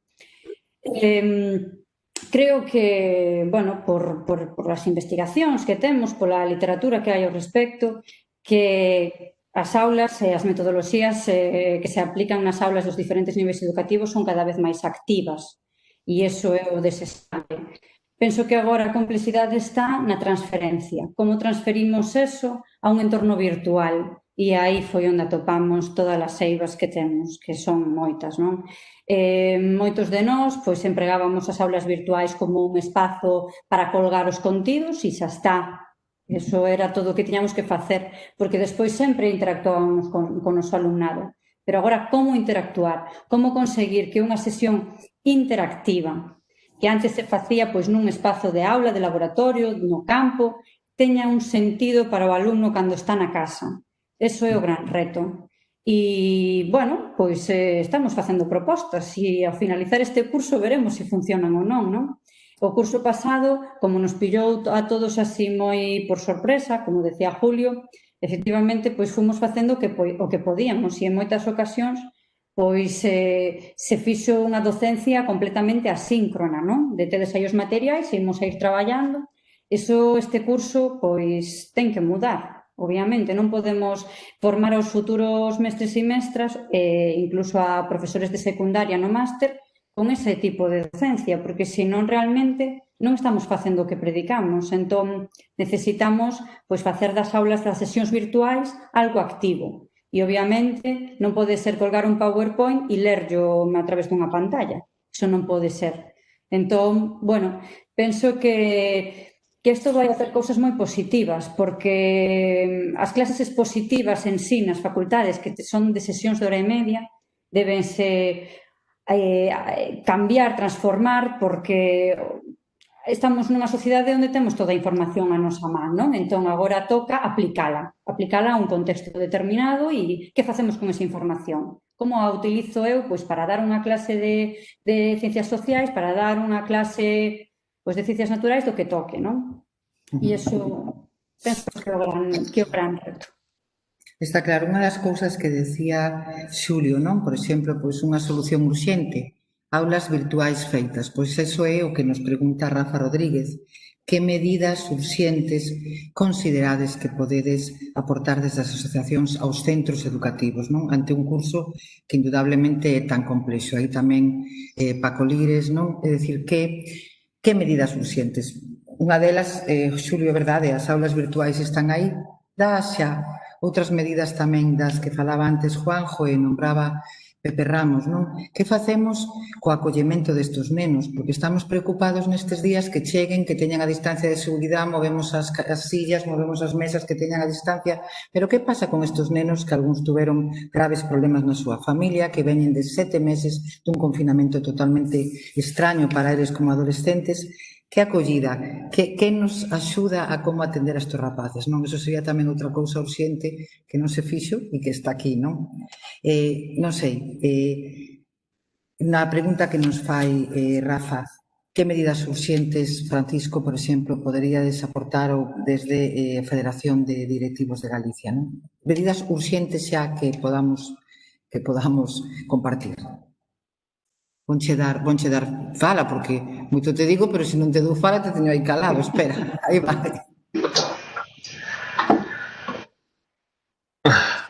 Creo que, bueno, por as investigacións que temos, pola literatura que hai ao respecto, que as aulas e as metodoloxías que se aplican nas aulas dos diferentes niveis educativos son cada vez máis activas e iso é o desexable. Penso que agora a complexidade está na transferencia. Como transferimos eso a un entorno virtual? E aí foi onde atopamos todas as eivas que temos, que son moitas, non? Moitos de nós pois empregábamos as aulas virtuais como un espazo para colgar os contidos e xa está. Eso era todo o que tiñamos que facer, porque despois sempre interactuábamos con o noso alumnado. Pero agora, como interactuar? Como conseguir que unha sesión interactiva, que antes se facía pois nun espazo de aula, de laboratorio, no campo, teña un sentido para o alumno cando está na casa? Eso é o gran reto. E, bueno, pois estamos facendo propostas e ao finalizar este curso veremos se funcionan ou non, non? O curso pasado, como nos pillou a todos así moi por sorpresa, como decía Julio, efectivamente, pois fomos facendo o que podíamos e en moitas ocasións pois se fixo unha docencia completamente asíncrona, non? De tedes aí os materiais e imos a ir traballando. Este curso, pois, ten que mudar. Obviamente, non podemos formar aos futuros mestres e mestras, incluso a profesores de secundaria no máster, con ese tipo de docencia, porque senón realmente non estamos facendo o que predicamos. Entón, necesitamos pois facer das aulas das sesións virtuais algo activo. E, obviamente, non pode ser colgar un PowerPoint e lerllo a través dunha pantalla. Iso non pode ser. Entón, bueno, penso que isto vai hacer cousas moi positivas, porque as clases expositivas en sí nas facultades, que son de sesións de hora e media, debense cambiar, transformar, porque estamos nunha sociedade onde temos toda a información a nosa man, non? Entón, agora toca aplicala a un contexto determinado e que facemos con esa información? Como a utilizo eu? Pois para dar unha clase de ciencias sociais, para dar unha clase pois de ciencias naturais do que toque, non? E iso penso que é o gran reto. Está claro, unha das cousas que decía Xulio, non? Por exemplo, pois unha solución urxente, aulas virtuais feitas. Pois eso é o que nos pregunta Rafa Rodríguez. Que medidas urxentes considerades que podedes aportar desde as asociacións aos centros educativos, non? Ante un curso que indudablemente é tan complexo. Aí tamén Paco Lires, non? É dicir, que medidas urxentes? Unha delas, Xulio, é verdade, as aulas virtuais están aí, dá xa outras medidas tamén das que falaba antes Juanjo e nombraba Pepe Ramos, non? Que facemos co acollemento destes nenos? Porque estamos preocupados nestes días que cheguen, que teñan a distancia de seguridade, movemos as sillas, movemos as mesas, que teñan a distancia, pero que pasa con estes nenos que algúns tuveron graves problemas na súa familia, que veñen de 7 meses dun confinamento totalmente extraño para eles como adolescentes? Que acollida, que nos axuda a como atender a estes rapaces, non? Eso sería tamén outra cousa urxente que non se fixo e que está aquí, non? Non sei, na pregunta que nos fai Rafa, que medidas urxentes, Francisco, por exemplo, poderíades aportar ou desde a Federación de Directivos de Galicia, non? Medidas urxentes xa que podamos compartir. Vonche dar fala, porque moito te digo, pero se non te dou fala te teño aí calado, espera, aí vai.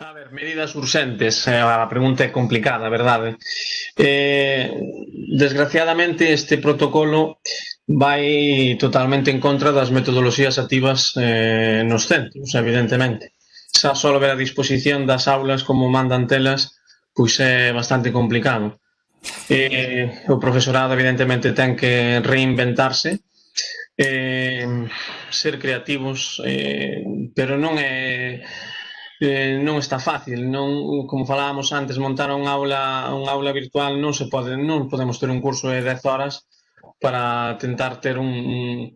A ver, medidas urxentes, a pregunta é complicada, verdade? Desgraciadamente, este protocolo vai totalmente en contra das metodoloxías activas nos centros, evidentemente. Xa só ver a disposición das aulas como mandan telas, pois é bastante complicado. O profesorado evidentemente ten que reinventarse, ser creativos, pero non é non está fácil, non, como falábamos antes, montar unha aula virtual non podemos ter un curso de 10 horas para tentar ter un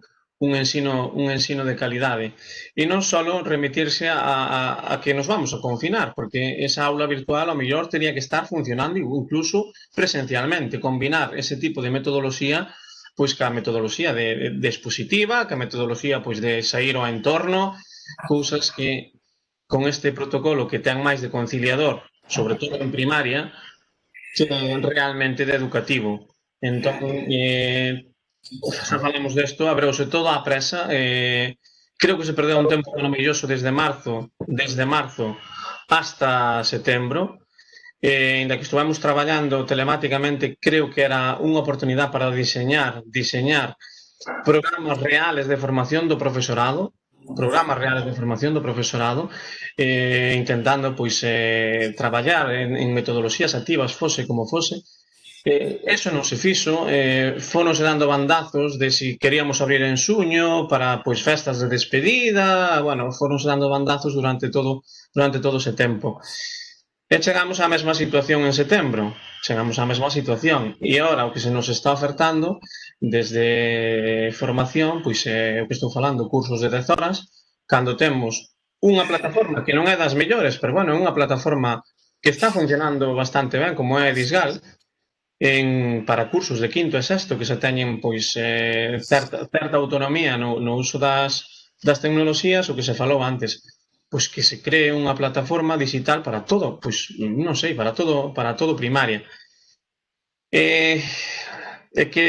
ensino de calidade. E non só remitirse a que nos vamos a confinar, porque esa aula virtual ao mellor teria que estar funcionando incluso presencialmente, combinar ese tipo de metodoloxía pois ca metodoloxía de expositiva, ca metodoloxía pois de sair ao entorno, cousas que con este protocolo que ten máis de conciliador, sobre todo en primaria, realmente de educativo. Entón, xa falamos desto, abreuse todo a presa, creo que se perdeu un tempo maravilloso desde marzo hasta setembro, ainda que estuvemos traballando telemáticamente, creo que era unha oportunidade para diseñar programas reales de formación do profesorado, intentando pois traballar en metodoloxías activas, fose como fose. Eso non se fixo, fonos dando bandazos de si queríamos abrir en xuño para pois festas de despedida, bueno, fonos dando bandazos durante todo ese tempo. E chegamos á mesma situación en setembro, e agora o que se nos está ofertando desde formación, pois é o que estou falando, cursos de 10 horas, cando temos unha plataforma que non é das mellores, pero bueno, é unha plataforma que está funcionando bastante ben, como é Edisgal, para cursos de quinto e sexto que se teñen pois certa autonomía no uso das tecnoloxías, o que se falou antes, pois que se cree unha plataforma digital para todo, pois non sei, para todo primaria. É que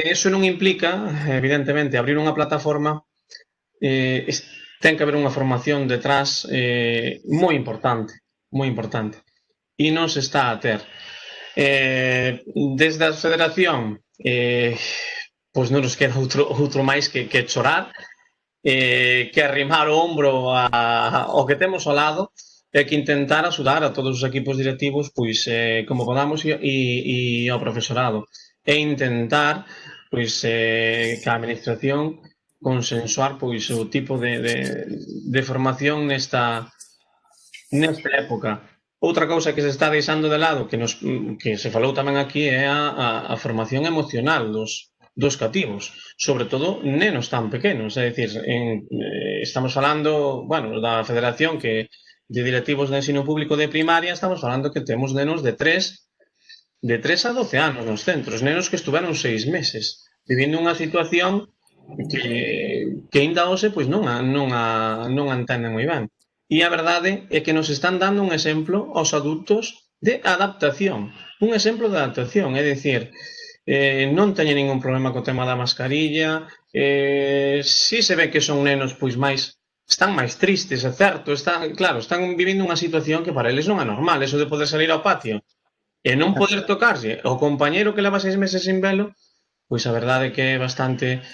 eso non implica, evidentemente, abrir unha plataforma, ten que haber unha formación detrás moi importante, e non se está a ter. Desde a federación, pois non nos queda outro máis que chorar, que arrimar o ombro ao que temos ao lado, e que intentar axudar a todos os equipos directivos pois como podamos e ao profesorado, e intentar pois que a administración consensuar pois o tipo de formación nesta época. Outra cousa que se está deixando de lado, que se falou tamén aquí, é a formación emocional dos cativos, sobre todo nenos tan pequenos, é dicir, estamos falando, bueno, da federación que de directivos de ensino público de primaria, estamos falando que temos nenos de 3 a 12 anos nos centros, nenos que estuveron 6 meses, vivindo unha situación que ainda hoxe pois non a entenden moi ben. E a verdade é que nos están dando un exemplo aos adultos de adaptación, é dicir, non teñen ningún problema co tema da mascarilla, si se ve que son nenos pois están máis tristes, é certo, están vivindo unha situación que para eles non é normal, eso de poder salir ao patio e non poder tocarse o compañeiro que leva 6 meses sin velo, pois a verdade é que é bastante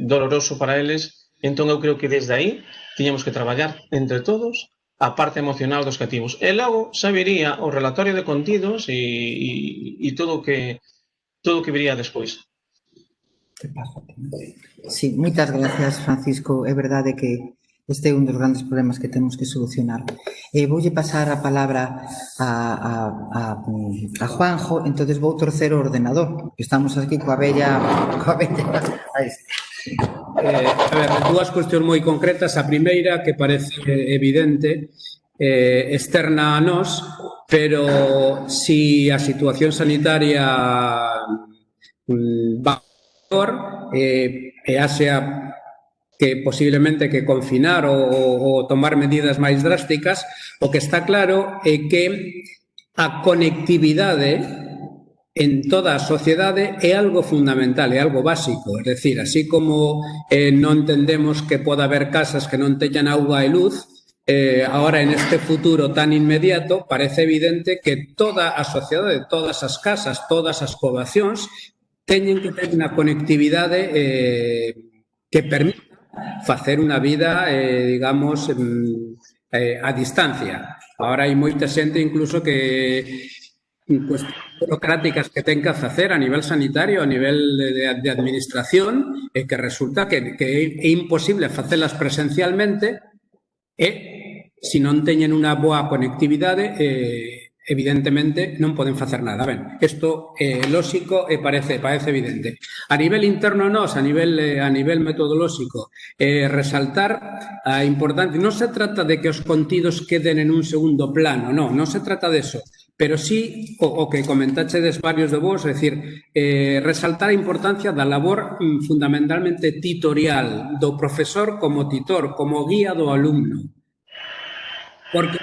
doloroso para eles. Entón eu creo que desde aí tiñamos que traballar entre todos a parte emocional dos cativos. E logo sabería o relatorio de contidos e todo o que viría despois. Sí, moitas gracias, Francisco. É verdade que este é un dos grandes problemas que temos que solucionar. Voulle pasar a palabra a Juanjo, entonces vou torcer o ordenador, que estamos aquí coa bella... A ver, dúas cuestións moi concretas. A primeira, que parece evidente, externa a nós, pero si a situación sanitaria va mejor, e haxe que posiblemente que confinar ou tomar medidas máis drásticas, o que está claro é que a conectividade en toda a sociedade é algo fundamental, é algo básico. É dicir, así como non entendemos que poda haber casas que non teñan auga e luz, agora en este futuro tan inmediato parece evidente que toda a sociedade, todas as casas, todas as poboacións teñen que ter unha conectividade que permita facer unha vida, digamos, a distancia. Agora hai moita xente incluso que cuestións burocráticas que ten que facer a nivel sanitario, a nivel de administración, e que resulta que é imposible facelas presencialmente E, se non teñen unha boa conectividade, evidentemente non poden facer nada. Ben, isto é lóxico e parece evidente. A nivel interno nós, a nivel metodolóxico, resaltar a importancia. Non se trata de que os contidos queden en un segundo plano, non se trata de eso. Pero sí, o que comentachedes varios de vos, é dicir, resaltar a importancia da labor fundamentalmente titorial do profesor como titor, como guía do alumno. Porque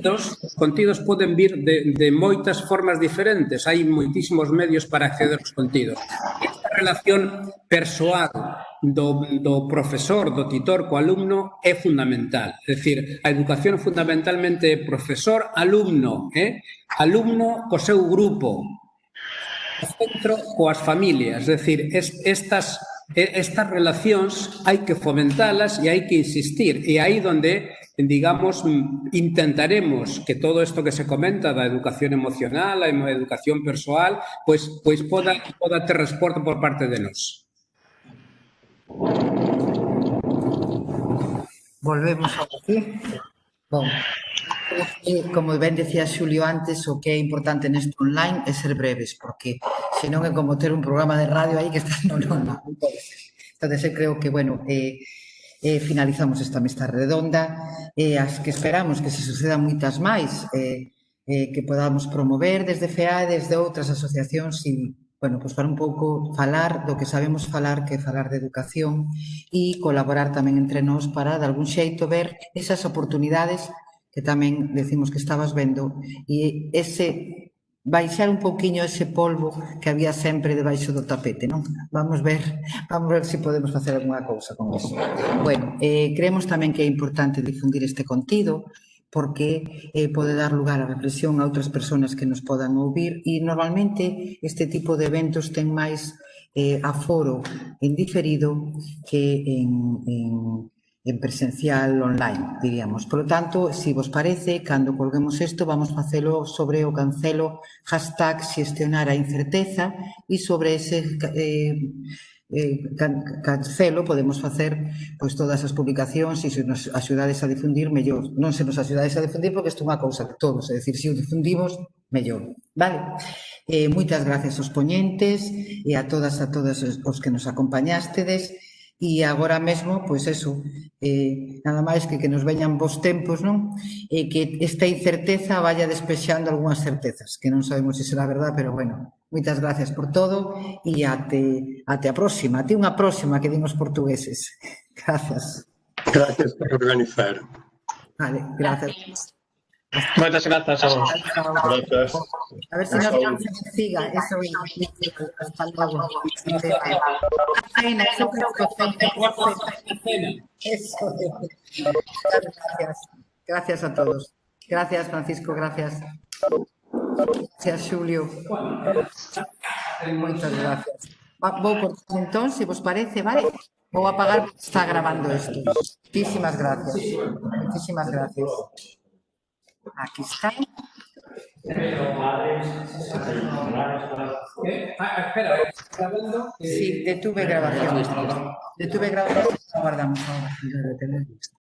os contidos poden vir de moitas formas diferentes, hai moitísimos medios para acceder aos contidos. Esta relación persoal do profesor, do titor co alumno é fundamental. É dicir, a educación fundamentalmente profesor-alumno, alumno co seu grupo, o centro coas familias. É dicir, estas relacións hai que fomentalas e hai que insistir. E aí onde, digamos, intentaremos que todo isto que se comenta da educación emocional, a educación persoal, pois poda ter resposta por parte de nós. Volvemos aquí. Bom, como ben decía Xulio antes, o que é importante neste online é ser breves, porque senón é como ter un programa de radio aí que está... Non pode ser. Entón, eu creo que, bueno, finalizamos esta mesa redonda, as que esperamos que se sucedan moitas máis, que podamos promover desde FEA e desde outras asociacións e, bueno, pues para un pouco falar do que sabemos falar, que é falar de educación e colaborar tamén entre nós para, de algún xeito, ver esas oportunidades que tamén decimos que estabas vendo e ese baixar un pouquiño ese polvo que había sempre debaixo do tapete, non? Vamos ver se podemos facer alguna cousa con eso. Bueno, creemos tamén que é importante difundir este contido porque pode dar lugar a reflexión a outras persoas que nos podan ouvir e normalmente este tipo de eventos ten máis aforo en diferido que en presencial online, diríamos. Por lo tanto, se vos parece, cando colguemos isto, vamos facelo sobre o cancelo hashtag xestionar a incerteza e sobre ese cancelo podemos facer pois todas as publicacións e se nos axudades a difundir, mellor. Non se nos axudades a difundir porque isto é unha cousa de todos, é dicir, se o difundimos, mellor. Vale? Moitas gracias aos poñentes e a todas os que nos acompañástedes. E agora mesmo, pois eso, nada máis que nos veñan bons tempos, non? E que esta incerteza vaya despexando algunhas certezas, que non sabemos se será verdad, pero bueno, moitas gracias por todo e até a próxima, até unha próxima que din os portugueses. Gracias. Gracias por organizar. Vale, gracias. Moitas grazas a vos. Gracias. A ver se nos siga, eso hasta logo. Cena, eso gracias a todos. Gracias, Francisco, gracias. Gracias, Xulio. Moitas gracias. Vou cortar entón, se vos parece, vale? Vou apagar porque está grabando isto. Muchísimas gracias. Muchísimas gracias. Aquí está. Espera, ¿está grabando? Sí, detuve grabación. Detuve grabación, aguardamos ahora.